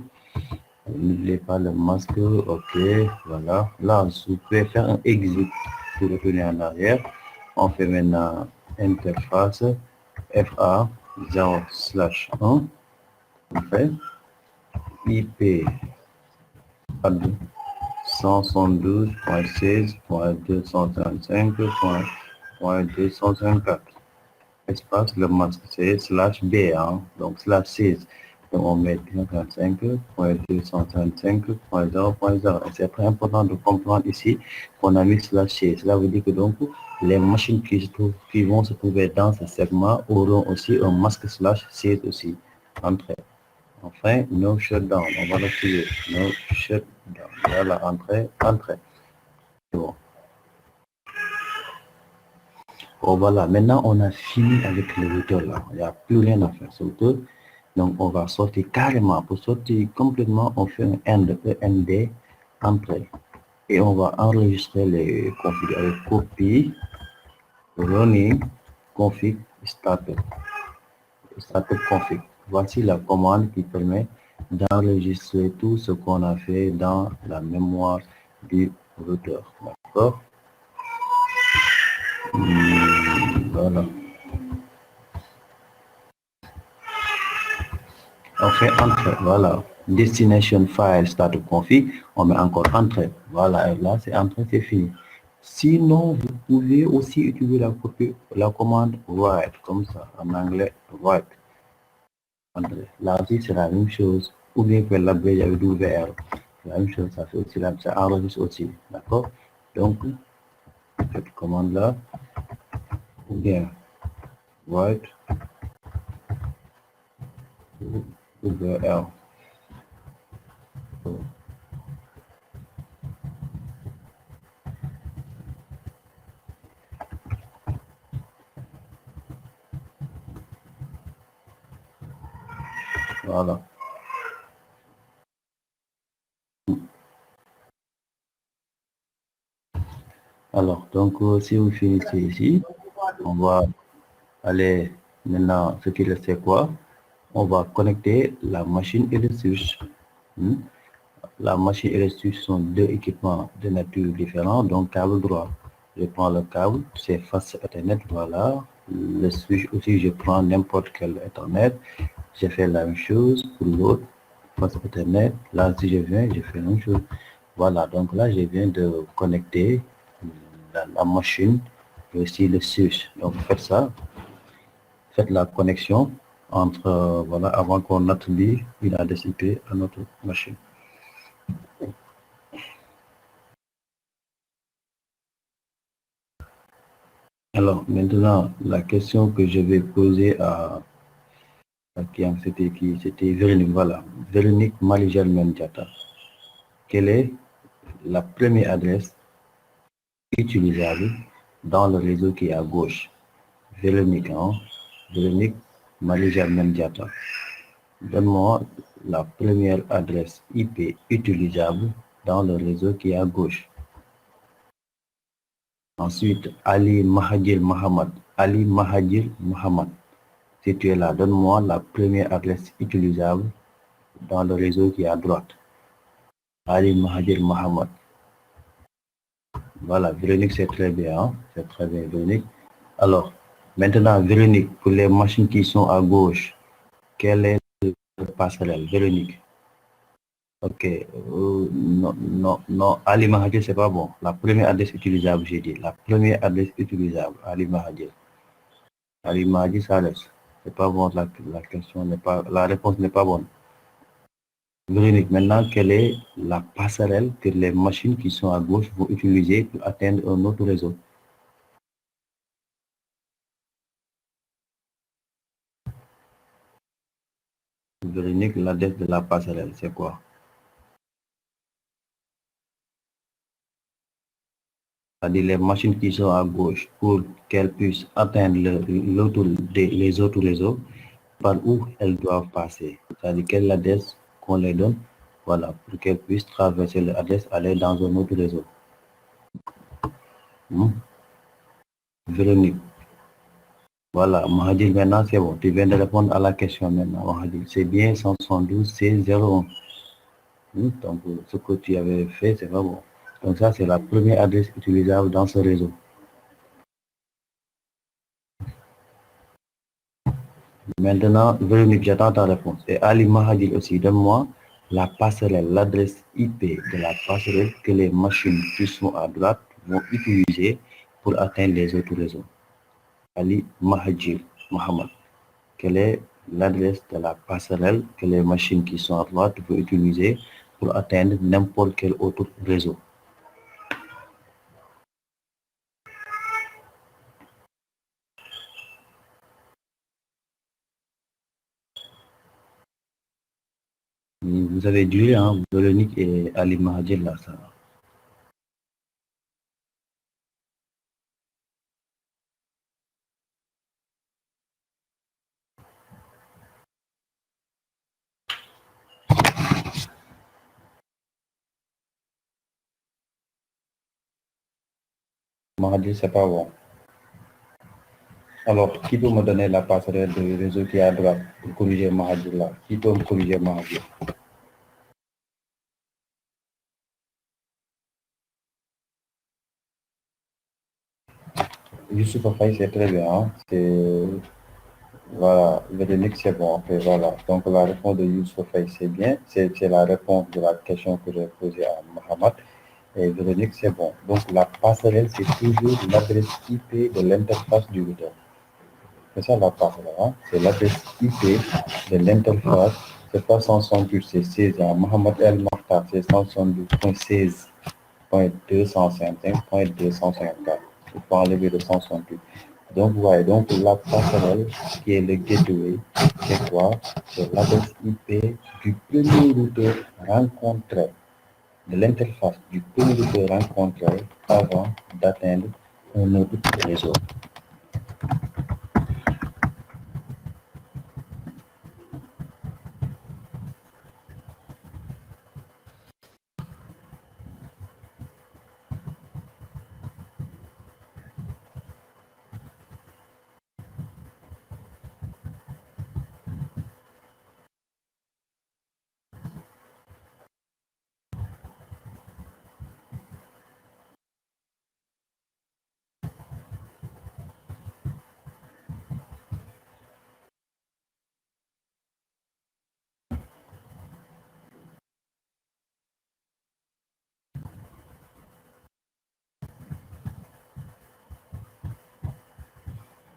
N'oubliez pas le masque, ok, voilà. Là, vous pouvez faire un exit pour retourner en arrière. On fait maintenant interface FA 0/1. On fait IP 172.16.235.234. Espace, le masque c'est /B, hein, donc /16. Donc on met 235.235.0.0. C'est très important de comprendre ici qu'on a mis /C. Cela veut dire que donc les machines qui vont se trouver dans ce segment auront aussi un masque /C aussi. Entrée. Enfin, no shutdown. On va l'activer. No shutdown. Voilà, entrée. C'est bon. Bon, voilà, maintenant on a fini avec le routeur là. Il n'y a plus rien à faire sur le routeur. Donc on va sortir carrément. Pour sortir complètement, on fait un end entrée. Et on va enregistrer les configs avec copy, running, config, startup config. Voici la commande qui permet d'enregistrer tout ce qu'on a fait dans la mémoire du routeur. D'accord? Voilà. On fait entrée, voilà. Destination file startup config, on met encore entrée. Voilà, et là c'est entrée, c'est fini. Sinon, vous pouvez aussi utiliser la commande write, comme ça, en anglais, write. Là aussi, c'est la même chose. ou bien faire l'abrégé avec WR. La même chose, ça fait aussi ça enregistre aussi, d'accord? Donc, cette commande-là, ou bien write WR. Voilà. Alors, donc, si vous finissez ici, on va aller maintenant, ce qu'il reste, c'est quoi? On va connecter la machine et le switch. La machine et le switch sont deux équipements de nature différente, donc câble droit. Je prends le câble, c'est face Ethernet, voilà. Le switch aussi, je prends n'importe quel Ethernet. J'ai fait la même chose pour l'autre, face Ethernet. Là, si je viens, je fais la même chose. Voilà, donc là, je viens de connecter la machine et aussi le switch. Donc, faites ça. Faites la connexion entre, voilà, avant qu'on attribue une adresse IP à notre machine. Alors, maintenant, la question que je vais poser à qui c'était qui? C'était Véronique, voilà. Véronique Malijal Mendiata. Quelle est la première adresse utilisable dans le réseau qui est à gauche? Véronique, hein? Véronique Malijal Mendiata. Donne-moi la première adresse IP utilisable dans le réseau qui est à gauche. Ensuite, Ali Mahadil Mohamed. Ali Mahadil Mohamed. Si tu es là, donne-moi la première adresse utilisable dans le réseau qui est à droite. Ali Mahadil Mohamed. Voilà, Véronique, c'est très bien. Hein? C'est très bien, Véronique. Alors, maintenant, Véronique, pour les machines qui sont à gauche, quelle est la passerelle? Véronique. Ok, non, Ali Mahadil, c'est pas bon. La première adresse utilisable, j'ai dit. La première adresse utilisable, Ali Mahadil. Ali Mahadil, ça reste. C'est pas bon, la question n'est pas, la réponse n'est pas bonne. Véronique, maintenant, quelle est la passerelle que les machines qui sont à gauche vont utiliser pour atteindre un autre réseau? Véronique, l'adresse de la passerelle, c'est quoi? C'est-à-dire les machines qui sont à gauche pour qu'elles puissent atteindre les autres réseaux, par où elles doivent passer. C'est-à-dire quelle adresse qu'on les donne, voilà, pour qu'elles puissent traverser l'adresse, aller dans un autre réseau. Véronique. Voilà, Mahadil, maintenant c'est bon. Tu viens de répondre à la question maintenant, Mahadil. C'est bien 172, c'est 01. Donc, ce que tu avais fait, c'est pas bon. Donc, ça, c'est la première adresse utilisable dans ce réseau. Maintenant, Véronique, j'attends ta réponse. Et Ali Mahadil aussi, donne-moi la passerelle, l'adresse IP de la passerelle que les machines qui sont à droite vont utiliser pour atteindre les autres réseaux. Ali Mahadil Mohamed. Quelle est l'adresse de la passerelle que les machines qui sont à droite vont utiliser pour atteindre n'importe quel autre réseau? Vous avez dit, hein, Véronique et Ali Mahadil, là, ça. Mahadil, c'est pas bon. Alors, qui peut me donner la passerelle du réseau qui est à droite pour corriger Mahadil là? Qui peut me corriger Mahadil? Youssouf Faye, c'est très bien. Hein? Voilà, Véronique, c'est bon. Okay, voilà. Donc, la réponse de Youssouf Faye, c'est bien. C'est la réponse de la question que j'ai posée à Mohamed. Et Véronique, c'est bon. Donc, la passerelle, c'est toujours l'adresse IP de l'interface du routeur. C'est ça la passerelle. Hein? C'est l'adresse IP de l'interface C'est pas 168, c'est 16 ans. Mohamed El Mokhtar, c'est 172.16.255.254. Il faut enlever le 168. Donc, vous voyez, donc la passerelle qui est le gateway, c'est quoi? C'est l'adresse IP du premier routeur rencontré, de l'interface du premier routeur rencontré avant d'atteindre un autre réseau.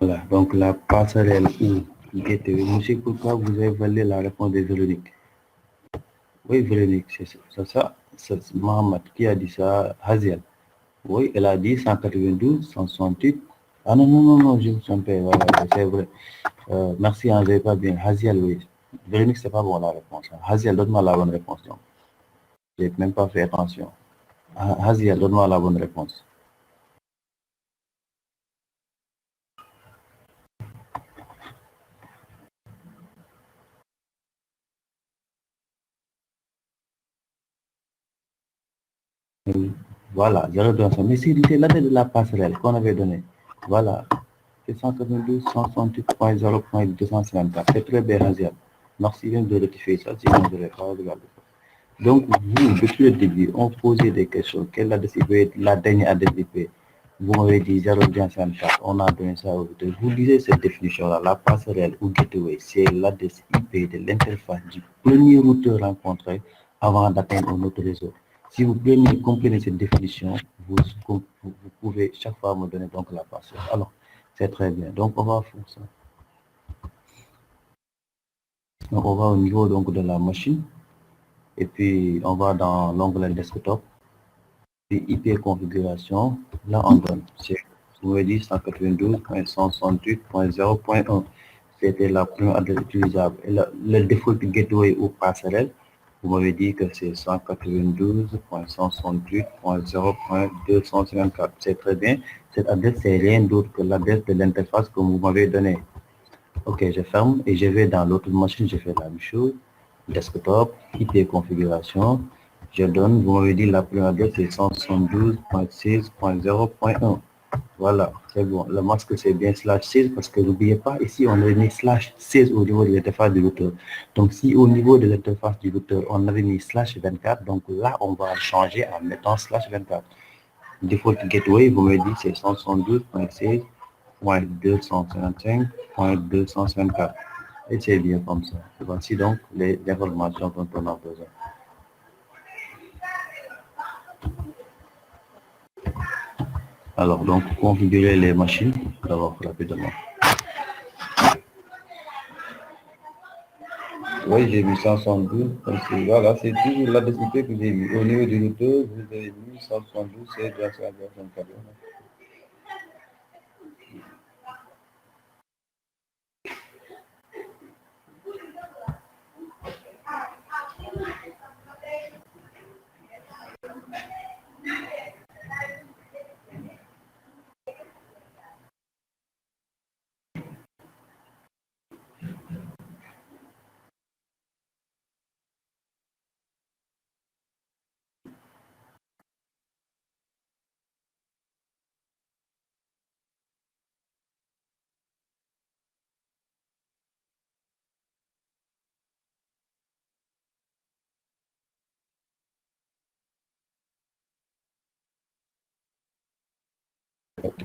Voilà, donc la passerelle ou gateway. Monsieur, pourquoi vous avez validé la réponse de Véronique? Oui, Véronique, c'est ça. C'est Mohamed qui a dit ça, Haziel. Oui, elle a dit 192, 168. Ah non, non, non, non, je me suis trompé, voilà, c'est vrai. Merci, hein, j'avais pas bien. Haziel, oui. Véronique, c'est pas bon la réponse. Haziel, donne-moi la bonne réponse. J'ai même pas fait attention. Haziel, donne-moi la bonne réponse. Voilà, 0,200. Mais c'est l'adresse de la passerelle qu'on avait donnée. Voilà. C'est 192, 168.0.254. C'est très bien, Haziel. Merci de rectifier ça, sinon je ne vais pas regarder ça. Donc, vous, depuis le début, on posait des questions. Quelle adresse IP, la dernière adresse IP? Vous m'avez dit 0,254. On a donné ça au deux. Vous lisez cette définition-là. La passerelle ou gateway, c'est l'adresse IP de l'interface du premier routeur rencontré avant d'atteindre un autre réseau. Si vous comprenez cette définition, vous pouvez chaque fois me donner donc la passerelle. Alors, c'est très bien. Donc, on va faire ça. Donc, on va au niveau donc, de la machine. Et puis, on va dans l'onglet desktop. Et IP configuration. Là, on donne. Vous m'avez dit 192.168.0.1. C'était la première adresse utilisable. Et le default gateway ou passerelle, vous m'avez dit que c'est 192.168.0.254. C'est très bien. Cette adresse, c'est rien d'autre que l'adresse de l'interface que vous m'avez donnée. OK, je ferme et je vais dans l'autre machine. Je fais la même chose. Desktop, IP configuration. Je donne, vous m'avez dit la première adresse c'est 172.6.0.1. Voilà, c'est bon. Le masque c'est bien /16 parce que n'oubliez pas, ici on a mis /16 au niveau de l'interface du routeur. Donc si au niveau de l'interface du routeur on avait mis /24, donc là on va changer en mettant /24. Default gateway, vous me dites c'est 172.16.255.254. Et c'est bien comme ça. Voici donc les informations dont on a besoin. Alors, donc, configurer les machines, d'abord, rapidement. Oui, j'ai mis 172. Voilà, c'est toujours l'adresse IP que j'ai mis. Au niveau du routeur, vous avez mis 172, c'est 254.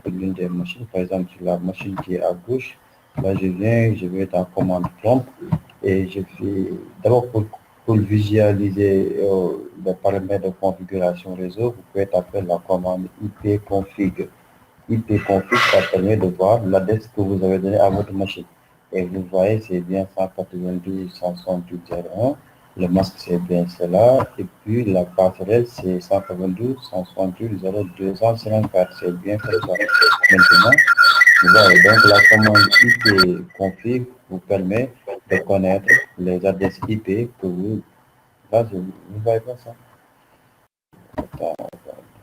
L'une des machines, par exemple, sur la machine qui est à gauche, là je viens, je vais dans commande prompt et je fais d'abord pour visualiser les paramètres de configuration réseau, vous pouvez taper la commande ipconfig. Ipconfig, ça permet de voir l'adresse que vous avez donnée à votre machine. Et vous voyez, c'est bien 192.168.01. Le masque, c'est bien cela. Et puis, la passerelle, c'est 192.168.0254. C'est bien comme ça. Maintenant, vous voyez, donc la commande IP config vous permet de connaître les adresses IP que vous... Là, vous ne voyez pas ça? Attends,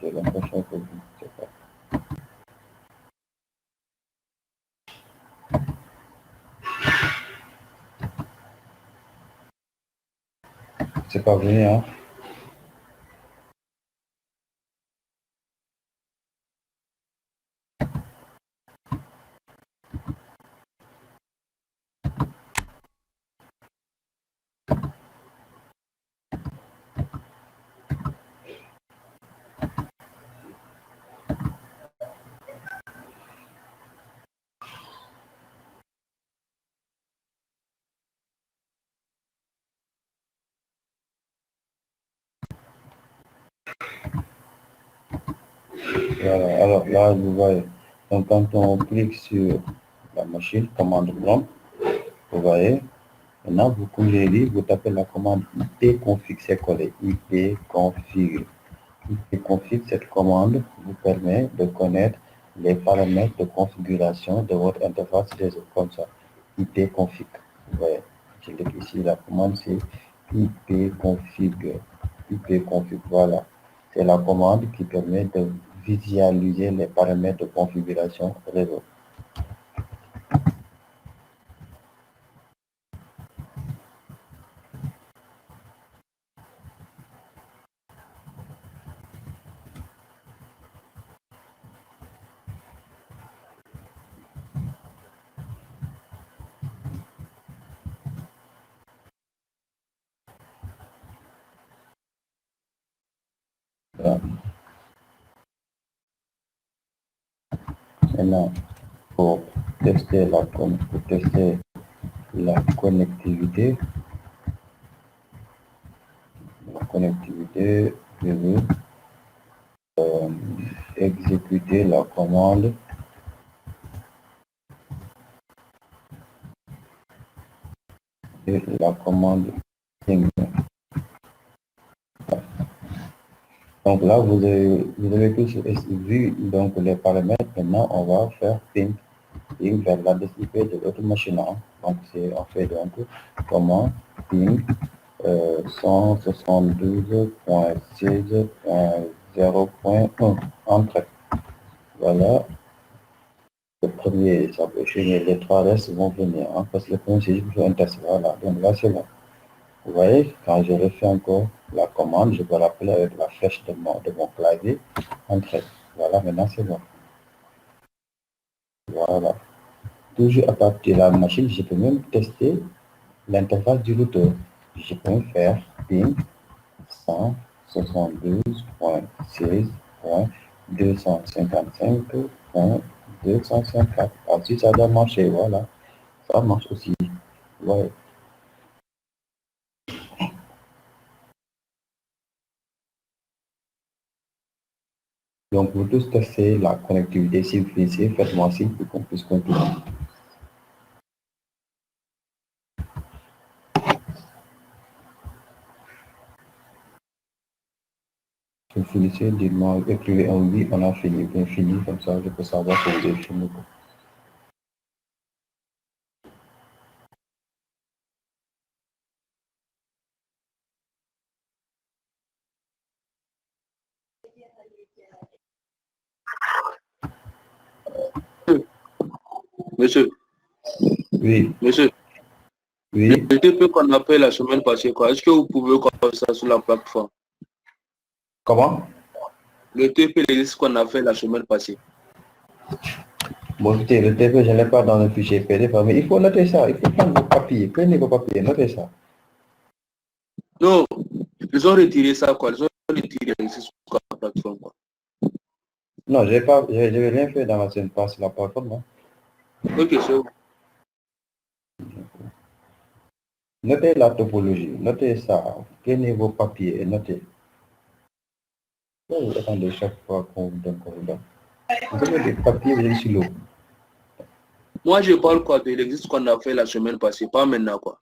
j'ai l'impression que vous... c'est pas... C'est pas venu, hein? Voilà, alors là, vous voyez, donc quand on clique sur la machine, commande prompt, vous voyez, maintenant, vous, comme j'ai dit, vous tapez la commande ipconfig, c'est collé, ipconfig. Ipconfig, cette commande vous permet de connaître les paramètres de configuration de votre interface réseau, comme ça, ipconfig. Vous voyez, je l'ai ici, la commande c'est ipconfig, ipconfig, voilà. C'est la commande qui permet de visualiser les paramètres de configuration réseau. Voilà. Maintenant, pour tester la connectivité, je vais exécuter la commande et la commande ping. Donc là, vous avez tous vu donc, les paramètres. Maintenant, on va faire ping vers l'adresse IP de l'autre machine. Donc, on fait donc comment ping 172.16.0.1 entrée. Voilà. Le premier, ça peut changer, les trois restes vont venir, hein, parce que le premier, c'est juste pour un test. Voilà. Donc là, c'est bon. Vous voyez, quand je refais encore la commande, je peux rappeler avec la flèche de mon clavier, entrée. Voilà, maintenant c'est bon. Voilà. Toujours à partir de la machine, je peux même tester l'interface du routeur. Je peux faire ping 172.16.255.254. Ensuite, ça doit marcher, voilà. Ça marche aussi. Ouais. Donc, pour tous tester la connectivité, si vous finissez, faites-moi signe pour qu'on puisse continuer. Si vous finissez, dites-moi, écrivez un oui, on a fini, bien fini, comme ça je peux savoir que vous avez fini. Monsieur, Oui, monsieur, oui. le TP qu'on a fait la semaine passée, quoi, est-ce que vous pouvez faire ça sur la plateforme? Comment? Le TP, l'exercice qu'on a fait la semaine passée. Bon, écoutez, le TP, je ne l'ai pas dans le fichier PDF, mais il faut noter ça, il faut prendre vos papiers, prenez vos papiers, notez ça. Non, ils ont retiré ça, quoi. Ils ont retiré l'exercice sur la plateforme, quoi. Non, je n'ai rien fait dans la scène passe la plateforme. Hein. Ok, c'est bon. Notez la topologie, notez ça, prenez vos papiers et notez. Oh, attendez, chaque fois qu'on vous donne, Vous avez des papiers, vous allez sur l'eau. Moi, je parle quoi de l'exercice qu'on a fait la semaine passée, pas maintenant quoi.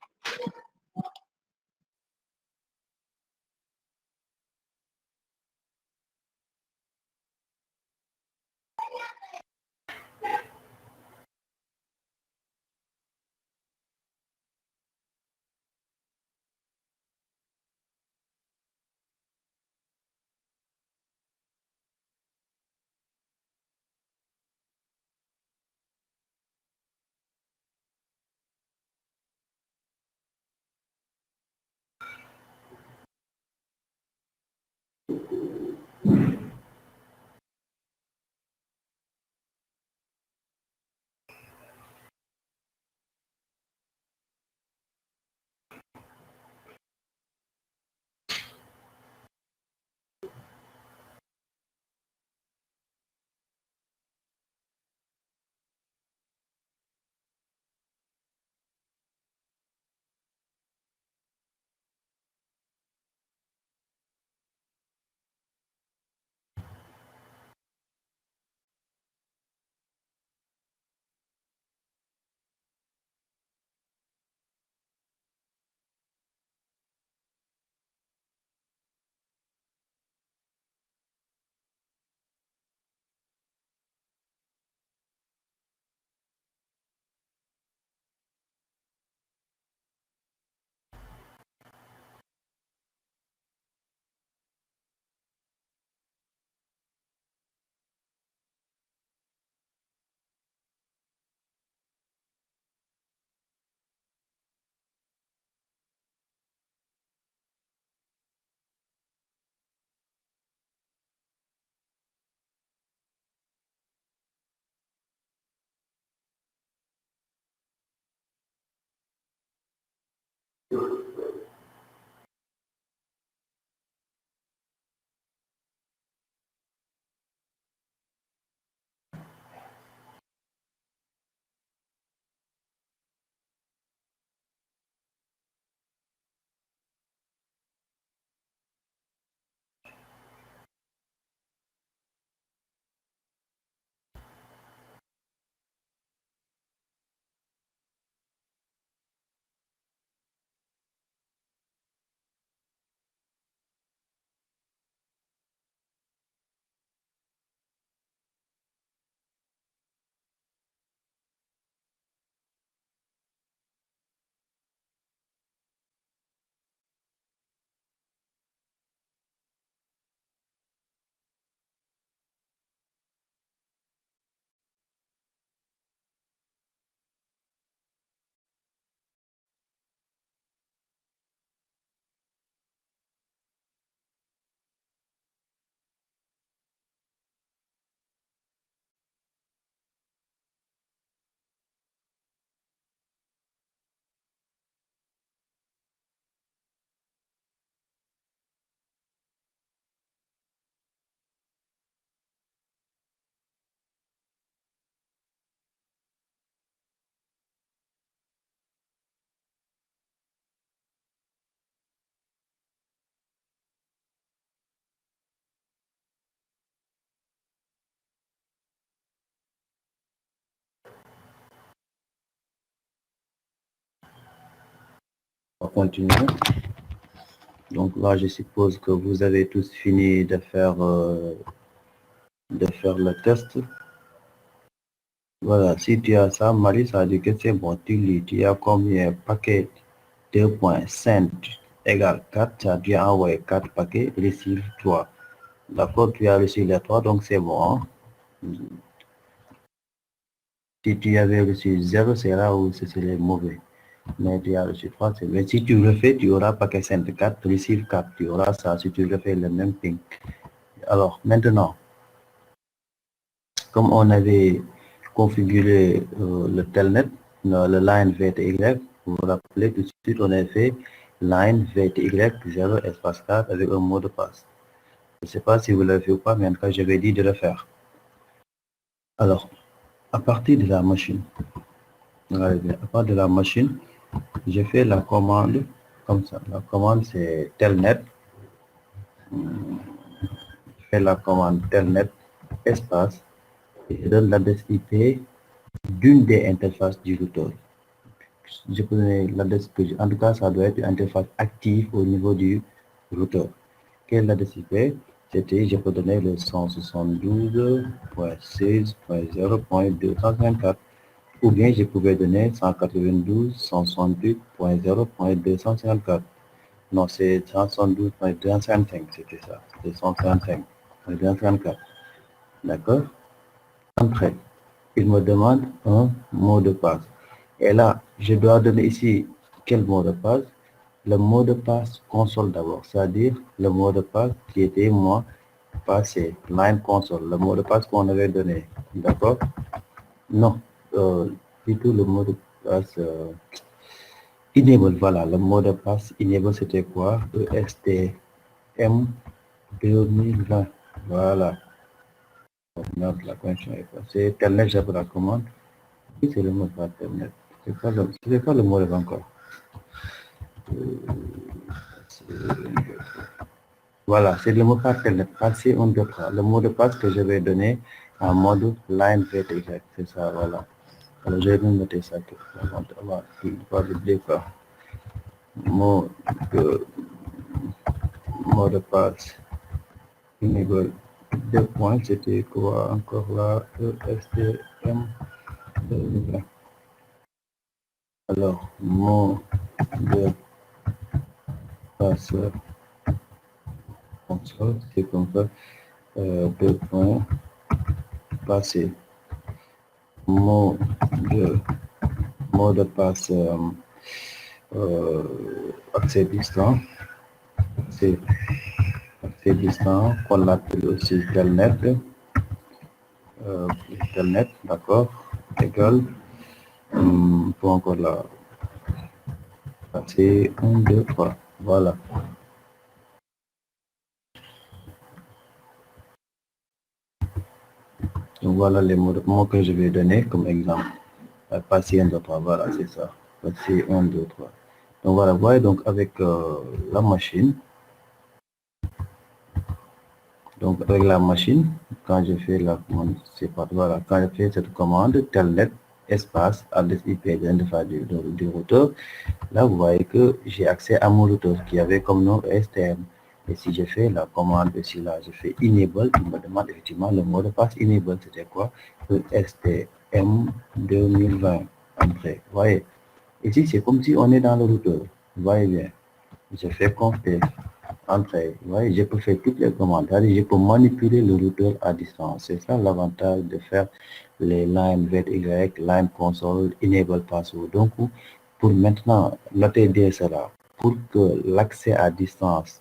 On continue. Donc là, je suppose que vous avez tous fini de faire le test. Voilà, si tu as ça, Marie, ça veut dire que c'est bon, tu lis. Tu as combien paquet 2.5 égale 4, ça tu as envoyé 4 paquets, receive 3. D'accord, tu as reçu les 3, donc c'est bon. Hein? Si tu avais reçu 0, c'est là où ce serait mauvais. Mais tu as reçu 3, c'est bien. Si tu le fais, tu auras paquet 5 4, receive 4, tu auras ça si tu le fais le même thing. Alors, maintenant, comme on avait configuré le telnet, le line VTY, vous vous rappelez tout de suite, on a fait line VTY 0 espace 4 avec un mot de passe. Je ne sais pas si vous l'avez fait ou pas, mais en tout cas, j'avais dit de le faire. Alors, à partir de la machine, à partir de la machine, j'ai fait la commande comme ça. La commande, c'est telnet. Je fais la commande telnet espace et je donne l'adresse IP d'une des interfaces du routeur. Je peux donner l'adresse que en tout cas, ça doit être une interface active au niveau du routeur. Quelle adresse IP? C'était, je peux donner le 172.16.0.254 ou bien je pouvais donner 192.168.0.254. Non, c'est 172.255, c'était ça. C'était 155.254. D'accord? Entrée. Il me demande un mot de passe. Et là, je dois donner ici quel mot de passe? Le mot de passe console d'abord, c'est-à-dire le mot de passe qui était moi passé, line console, le mot de passe qu'on avait donné. D'accord? Non, plutôt le mot de passe enable, voilà, le mot de passe enable c'était quoi? ESTM 2020, voilà. Note, la connexion est passée. Telnet, j'appelle la commande. Oui, c'est le mot de passe Telnet. C'est pas le mot de passe encore. Voilà, c'est le mot de passe Telnet. Passé 1, 2, 3. Le mot de passe que je vais donner en mode line VTY. C'est ça, voilà. Alors, je vais même noter ça. On va pas l'oublier quoi. Mot de passe enable. Deux points, c'était quoi encore là? ESTM. Alors, mot de passe console, c'est comme ça. Deux points, passé. Mot de passe accès distant. C'est accès distant, qu'on l'appelle aussi Telnet. Telnet, d'accord, égal. Pour encore là. C'est 1, 2, 3. Voilà. Donc voilà les mots que je vais donner comme exemple. Passer 1, 2, 3. Voilà, c'est ça. Passer 1, 2, 3. Donc voilà, vous voyez donc avec la machine. Donc avec la machine, quand je fais la commande, c'est pas voilà, quand je fais cette commande, telnet espace adresse IP de l'interface du routeur, là vous voyez que j'ai accès à mon routeur qui avait comme nom STM. Et si je fais la commande ici là, je fais enable, il me demande effectivement le mot de passe enable, c'était quoi? Le STM 2020 entrée. Vous voyez, ici c'est comme si on est dans le routeur. Vous voyez bien, je fais config. Entrée. Ouais, je peux faire toutes les commandes. Je peux manipuler le routeur à distance. C'est ça l'avantage de faire les lines VTY, line console, enable password. Donc, pour maintenant noter cela, pour que l'accès à distance,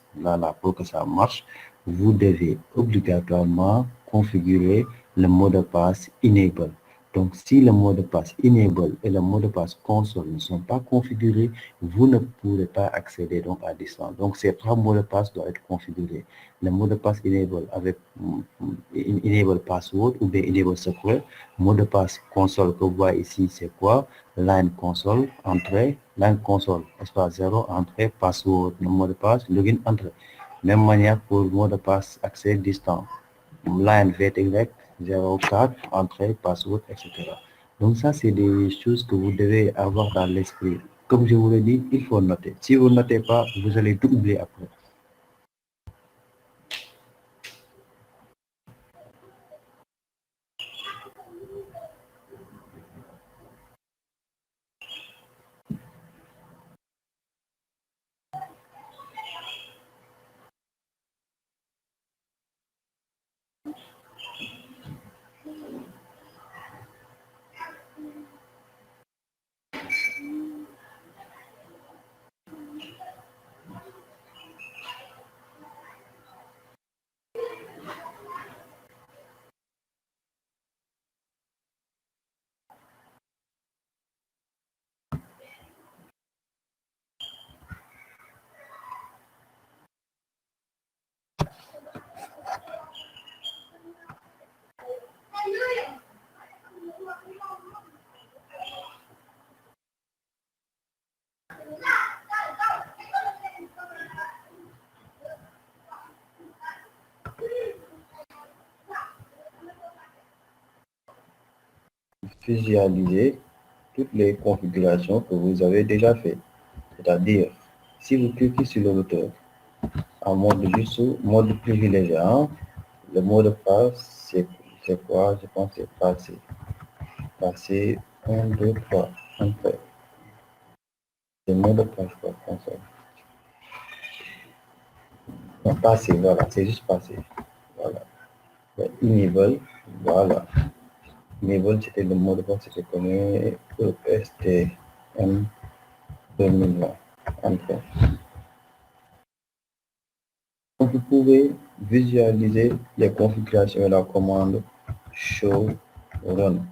pour que ça marche, vous devez obligatoirement configurer le mot de passe enable. Donc, si le mot de passe enable et le mot de passe console ne sont pas configurés, vous ne pourrez pas accéder donc à distance. Donc, ces trois mots de passe doivent être configurés. Le mot de passe enable avec enable password ou bien enable secret. Mot de passe console que vous voyez ici, c'est quoi? Line console, entrée, line console, espace 0, entrée, password, le mot de passe, login, entrée. Même manière pour le mot de passe accès distant. Line VTY 04, entrée, password, etc. Donc ça, c'est des choses que vous devez avoir dans l'esprit. Comme je vous l'ai dit, il faut noter. Si vous ne notez pas, vous allez tout oublier après. visualiser toutes les configurations que vous avez déjà fait. C'est-à-dire, si vous cliquez sur le routeur en mode juste mode privilégié, hein, le mot de passe, c'est quoi? Je pense que c'est passé. Passé 1, 2, 3. Entrée. C'est le mot de passe, quoi, console. Non, passé, voilà, c'est juste passé. Voilà. Enable, voilà. Enable, c'était le mot de passe, c'était comme ESTM 2020. Entrée. Donc, vous pouvez visualiser les configurations de la commande show run.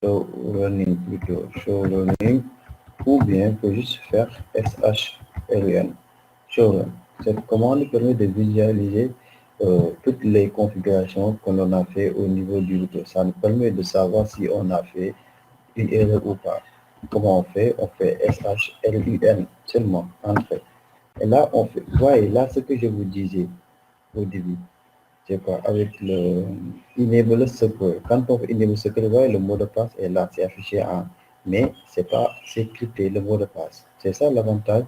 Show running plutôt, show running, ou bien peut juste faire shrun, show run. Cette commande permet de visualiser toutes les configurations que l'on a fait au niveau du routeur. Ça nous permet de savoir si on a fait une erreur ou pas. Comment on fait? On fait shrun seulement, entrée. Et là, on fait, voyez, là, ce que je vous disais au début, c'est quoi? Avec le enable secret. Quand on fait enable secret, vous voyez, le mot de passe est là, c'est affiché en, mais c'est pas, c'est crypté, le mot de passe. C'est ça l'avantage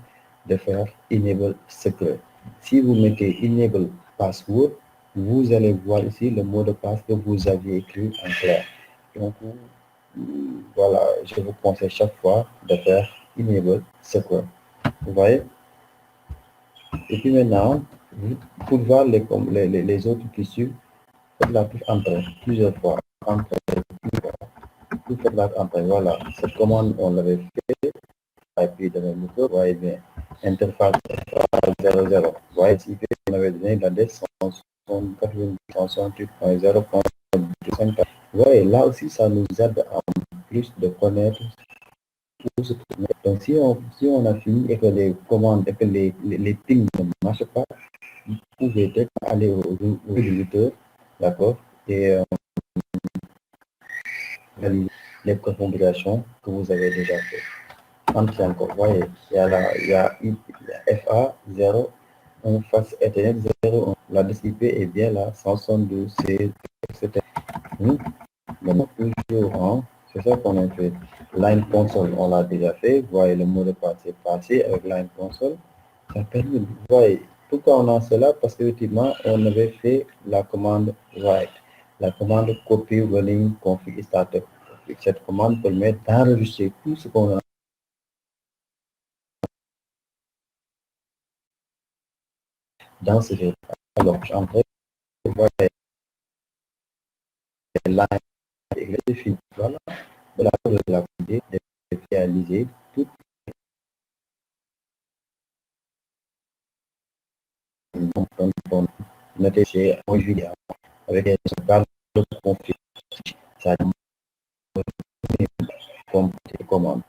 de faire enable secret. Si vous mettez enable password, vous allez voir ici le mot de passe que vous aviez écrit en clair. Donc, voilà, je vous conseille chaque fois de faire enable secret. Vous voyez? Et puis maintenant, pour voir les autres qui suivent, faites la touche entrée plusieurs fois. Entrée, vous faites la entrée. Voilà, cette commande, on l'avait fait. Et puis, de même vous voyez bien, interface 00. Vous voyez, ici, on avait donné l'adresse 168.0.254. Vous voyez, là aussi, ça nous aide en plus de connaître où se trouve. Donc, si on a fini et que les commandes et que les pings ne marchent pas, vous pouvez peut-être aller au routeur, d'accord, et valider les configurations que vous avez déjà fait. Entrez encore, vous voyez, il y a FA 0, on face Ethernet 0, l'adresse IP est bien là, 172, c'est, etc. Maintenant, toujours, hein, c'est ça qu'on a fait. Line console, on l'a déjà fait. Vous voyez, le mot de passe est passé avec line console. Ça permet, vous voyez, pourquoi on a cela? Parce qu'effectivement, on avait fait la commande write, la commande copy running config startup. Cette commande permet d'enregistrer tout ce qu'on a dans ce jeu. Alors, j'entrais, vous voyez, line est fini. Voilà, de la de réaliser tout. Notez chez un juillet avec un cadre de conflit. Ça comme commande.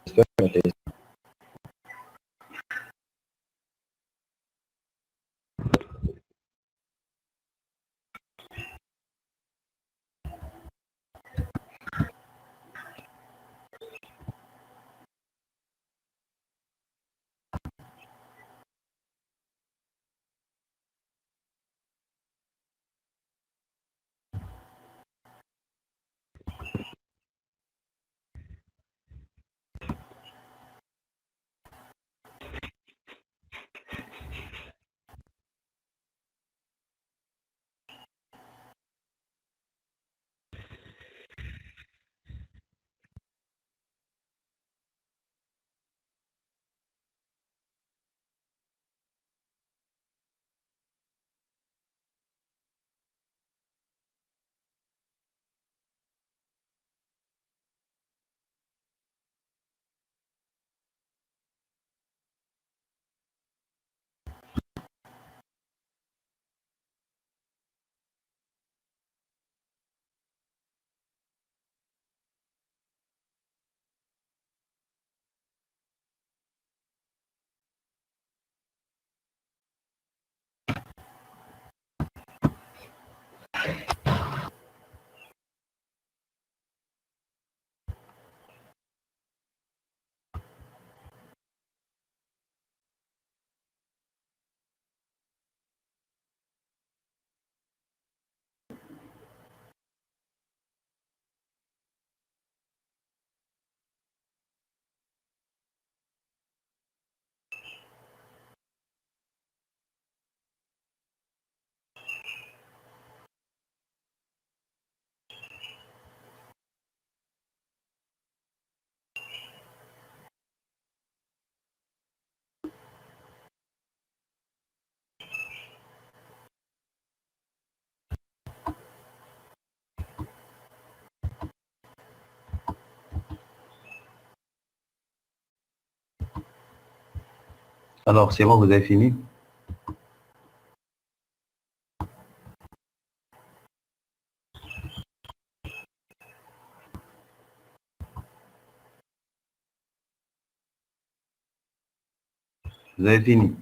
Alors, c'est bon, vous avez fini? Vous avez fini?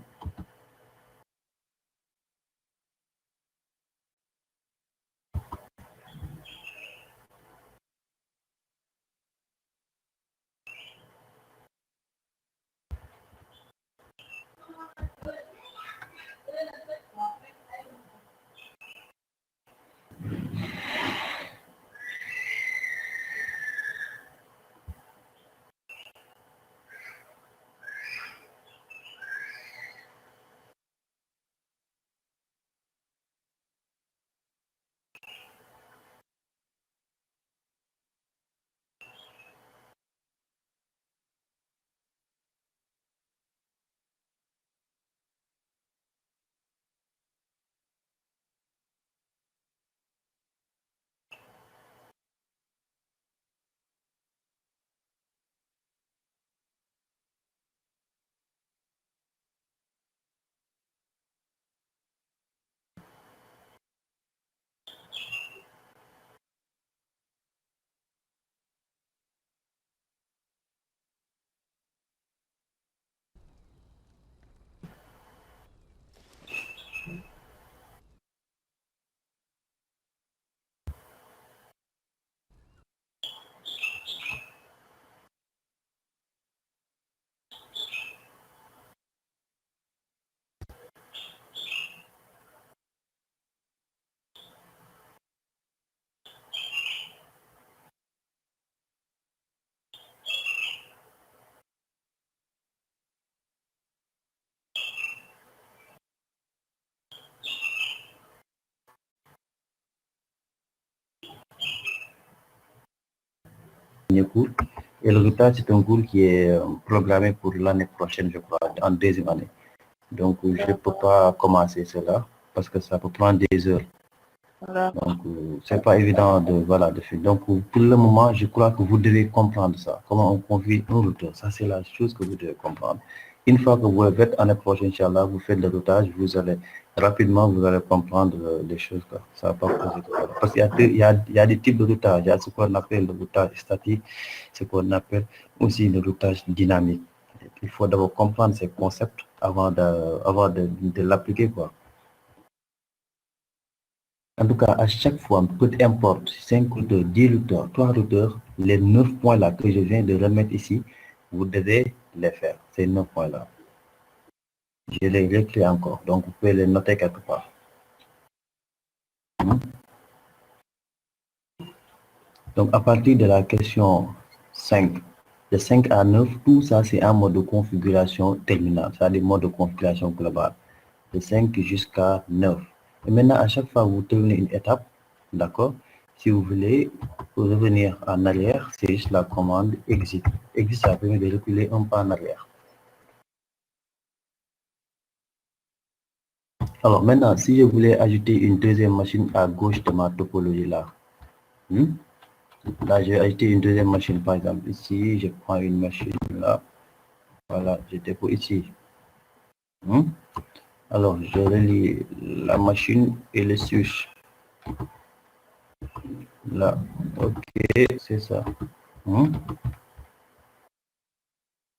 Cours. Et le résultat, c'est un cours qui est programmé pour l'année prochaine, je crois, en deuxième année. Donc, je ne peux pas commencer cela parce que ça peut prendre des heures. Donc, c'est pas évident de faire. Donc, pour le moment, je crois que vous devez comprendre ça. Comment on confie un routeur. Ça, c'est la chose que vous devez comprendre. Une fois que vous le faites, l'année prochaine, Inch'Allah, vous faites le routage, vous allez rapidement, vous allez comprendre les choses. Quoi. Ça va pas poser de problème. Parce qu'il y a des types de routage. Il y a ce qu'on appelle le routage statique, ce qu'on appelle aussi le routage dynamique. Il faut d'abord comprendre ces concepts avant de l'appliquer, quoi. En tout cas, à chaque fois, peu importe, 5 routeurs, 10 routeurs, 3 routeurs, les 9 points-là que je viens de remettre ici, vous devez les faire, ces 9 points-là. Je les réécris encore, donc vous pouvez les noter quelque part. Donc, à partir de la question 5, de 5 à 9, tout ça, c'est un mode de configuration terminale, c'est-à-dire mode de configuration globale, de 5 jusqu'à 9. Et maintenant, à chaque fois que vous terminez une étape, d'accord, si vous voulez revenir en arrière, c'est juste la commande exit. Exit, ça permet de reculer un pas en arrière. Alors maintenant, si je voulais ajouter une deuxième machine à gauche de ma topologie là, là, je vais ajouter une deuxième machine, par exemple, ici, je prends une machine là, voilà, je dépose ici. Alors, je relie la machine et le switch. Là, ok, c'est ça.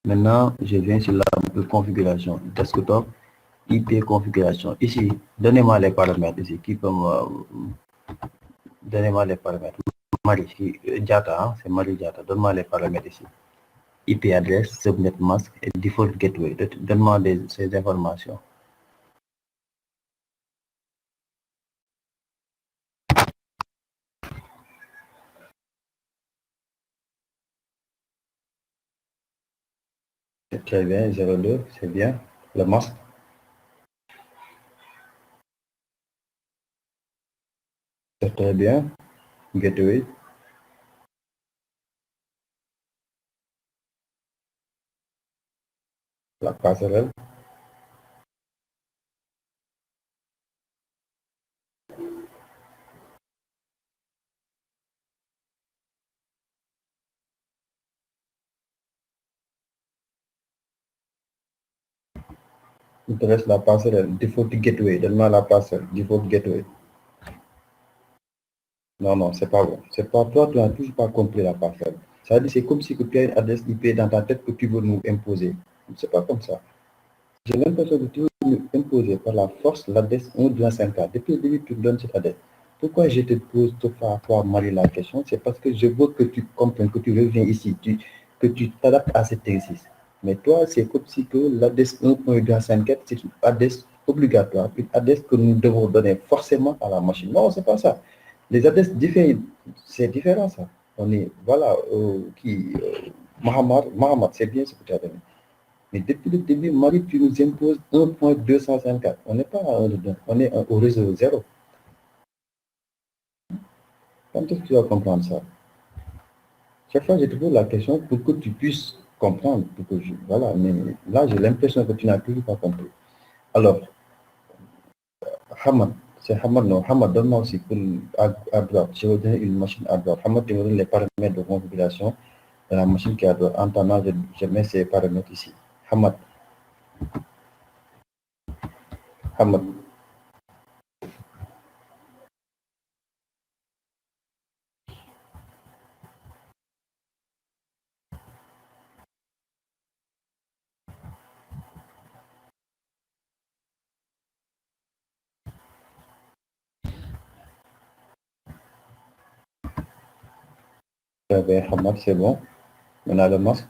Maintenant, je viens sur la configuration desktop, IP configuration. Ici, donnez-moi les paramètres ici. Qui peut me... Donnez-moi les paramètres. Marie Diata, hein? C'est Marie Diata. Donne-moi les paramètres ici. IP adresse, subnet mask et default gateway. Donne-moi ces informations. C'est très bien, 02, c'est bien. Le masque. C'est très bien. Gateway. La passerelle. Il te reste la passerelle, default gateway. Donne-moi la passerelle, default gateway. Non, non, c'est pas bon. C'est pas toi, tu n'as toujours pas compris la passerelle. Ça veut dire c'est comme si tu as une adresse IP dans ta tête que tu veux nous imposer. C'est pas comme ça. J'ai l'impression que tu veux nous imposer par la force l'adresse 1.254. Depuis le début, tu donnes cette adresse. Pourquoi je te pose toi, Marie, la question? C'est parce que je veux que tu comprennes, que tu reviens ici, que tu t'adaptes à cet exercice. Mais toi, c'est comme si que l'adresse 1.254, c'est une adresse obligatoire, une adresse que nous devons donner forcément à la machine. Non, c'est pas ça. Les adresses différentes, c'est différent ça. On est, voilà, Mohamed, c'est bien ce que tu as donné. Mais depuis le début, Marie, tu nous imposes 1.254. On n'est pas à 1.2, on est au réseau 0. Quand est-ce que tu vas comprendre ça? Chaque fois, je te pose la question pour que tu puisses comprendre. Voilà, mais là, j'ai l'impression que tu n'as toujours pas compris. Alors, Hamad, c'est Hamad, non, Hamad, donne-moi aussi à droite. Je vais donner une machine à droite. Hamad, tu me donnes les paramètres de configuration de la machine qui est à droite. En attendant, je mets ces paramètres ici. Hamad. Hamad. Hamad, c'est bon. On a le masque.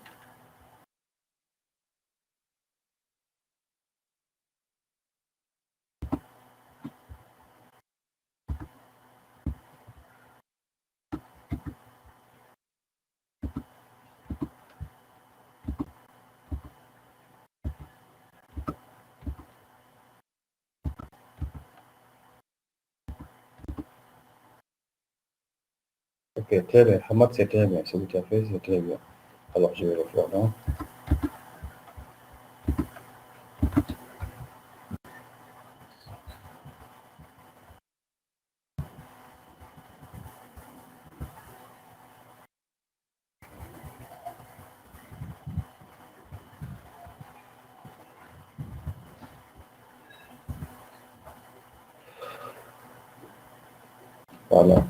Ok, très bien. Hamad, c'est très bien. Ce que tu as fait, c'est très bien. Alors, je vais le faire. Non? Voilà.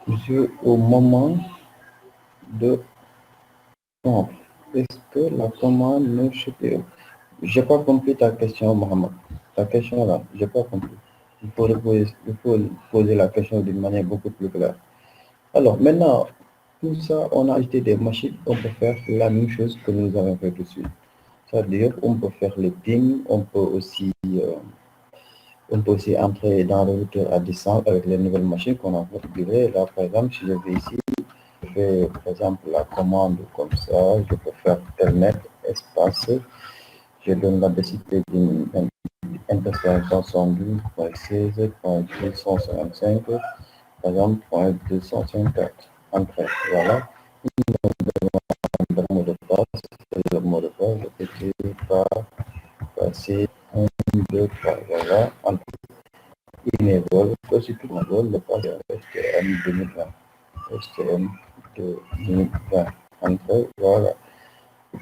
Je suis au moment de compte. Est-ce que la commande ne chute? Je n'ai pas compris ta question, Mohamed. Ta question là, je n'ai pas compris. Il faut poser la question d'une manière beaucoup plus claire. Alors maintenant, tout ça, on a ajouté des machines, on peut faire la même chose que nous avons fait tout de suite. C'est-à-dire, on peut faire les pings, on peut aussi entrer dans le routeur à distance avec les nouvelles machines qu'on a configurées. Là, par exemple, si je vais ici, je fais par exemple la commande comme ça, je peux faire telnet espace, je donne la densité d'une interface 172.16.255, par exemple, .254. Entrée, voilà. Le mot de passe, le mot de passe, je peux pas passer 1, 2, 3, voilà. Entrée. Enable, aussi tout enable, le passe STM 2020. STM 2020. Entrée, voilà.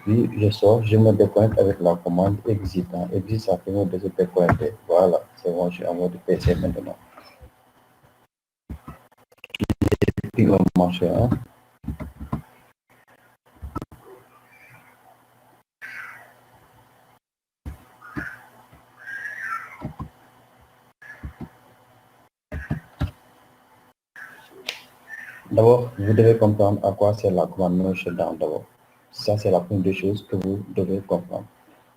Puis je sors, je me déconnecte avec la commande exit. Exit, ça permet de se déconnecter. Voilà, c'est bon, je suis en mode PC maintenant. Puis on marche, hein. D'abord, vous devez comprendre à quoi c'est la commande no shutdown d'abord. Ça, c'est la première des choses que vous devez comprendre.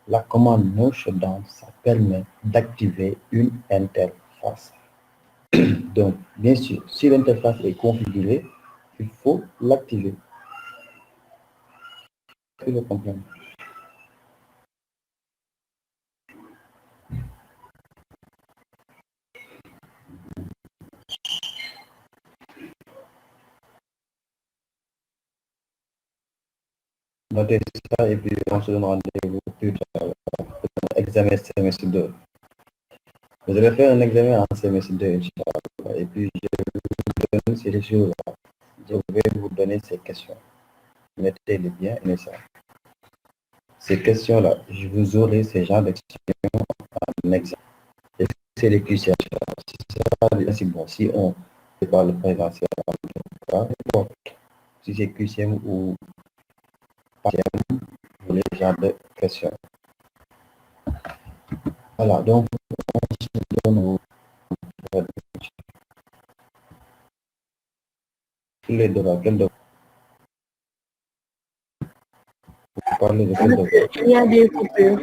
La commande no shutdown, ça permet d'activer une interface. Donc, bien sûr, si l'interface est configurée, il faut l'activer. Est-ce que vous comprenez? Notez ça et puis on se donne rendez-vous plus tard. examen semestre 2. Vous allez faire un examen en semestre 2, Inch'Allah. Et puis, je vous donne ces jours-là. Je vais vous donner ces questions. Mettez-les bien, et ça. Ces questions-là, je vous aurai ces genres d'expressions en examen. Et c'est les QCH. C'est bon. Si on fait pas le présentiel, en tout cas, bon, si c'est QCM ou pas QCM, les genres de questions. Voilà, donc, on se donne les devoirs. Quel devoir? Vous parlez de quel devoir? Il y a des coupures.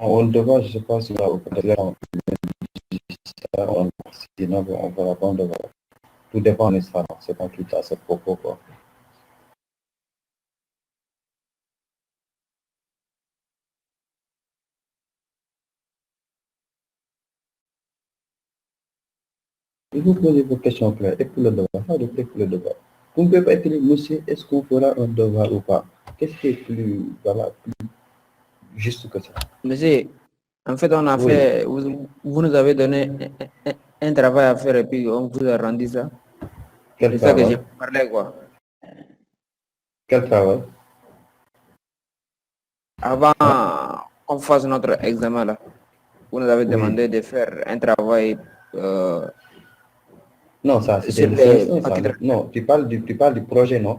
On devoir, je ne sais pas si là, sinon, on va répondre. Tout dépend de ça. C'est pas tout à ce propos, quoi. Il faut poser vos questions claires. Et pour le devoir, ça dépend pour le devoir. Vous ne pouvez pas être monsieur, est-ce qu'on fera un devoir ou pas? Qu'est-ce qui est plus, voilà, plus juste que ça? Monsieur, en fait, on a Oui. fait, vous nous avez donné un travail à faire et puis on vous a rendu ça. Quel C'est ça que j'ai travail? parlé, quoi. Quel travail? Avant qu'on fasse notre examen, là, vous nous avez Oui. demandé de faire un travail Non, ça, c'était sur le les semestre 1, ça. paquets. Non, tu parles du projet, non?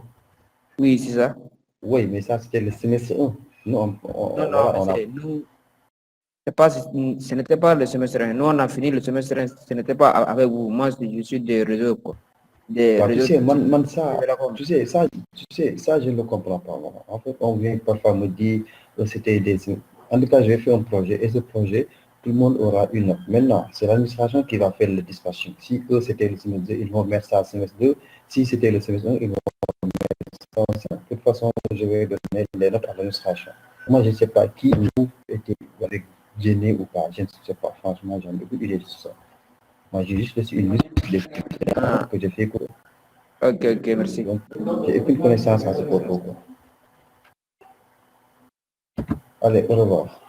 Oui, c'est ça. Oui, mais ça, c'était le semestre 1. Non, Non, non, voilà, mais on a... c'est nous. Ce n'était pas le semestre 1. Nous, on a fini le semestre 1. Ce n'était pas avec vous. Moi, je suis des réseaux, quoi. Des Bah, tu réseaux sais, ça, télécoms. ça, je ne le comprends pas. Voilà. En fait, on vient parfois me dire que c'était des... En tout cas, j'ai fait un projet et ce projet, tout le monde aura une note. Maintenant, c'est l'administration qui va faire le dispatching. Si eux, c'était le semestre 2, ils vont mettre ça au semestre 2. Si c'était le semestre 1, ils vont mettre ça au semestre 1. De toute façon, je vais donner les notes à l'administration. Moi, je ne sais pas qui vous était gêné ou pas. Je ne sais pas. Franchement, j'en ai aucune idée de ça. Moi, j'ai juste reçu une liste de Ah, que j'ai fait. ok, ok, merci. Donc, j'ai aucune connaissance à ce propos. Allez, au revoir.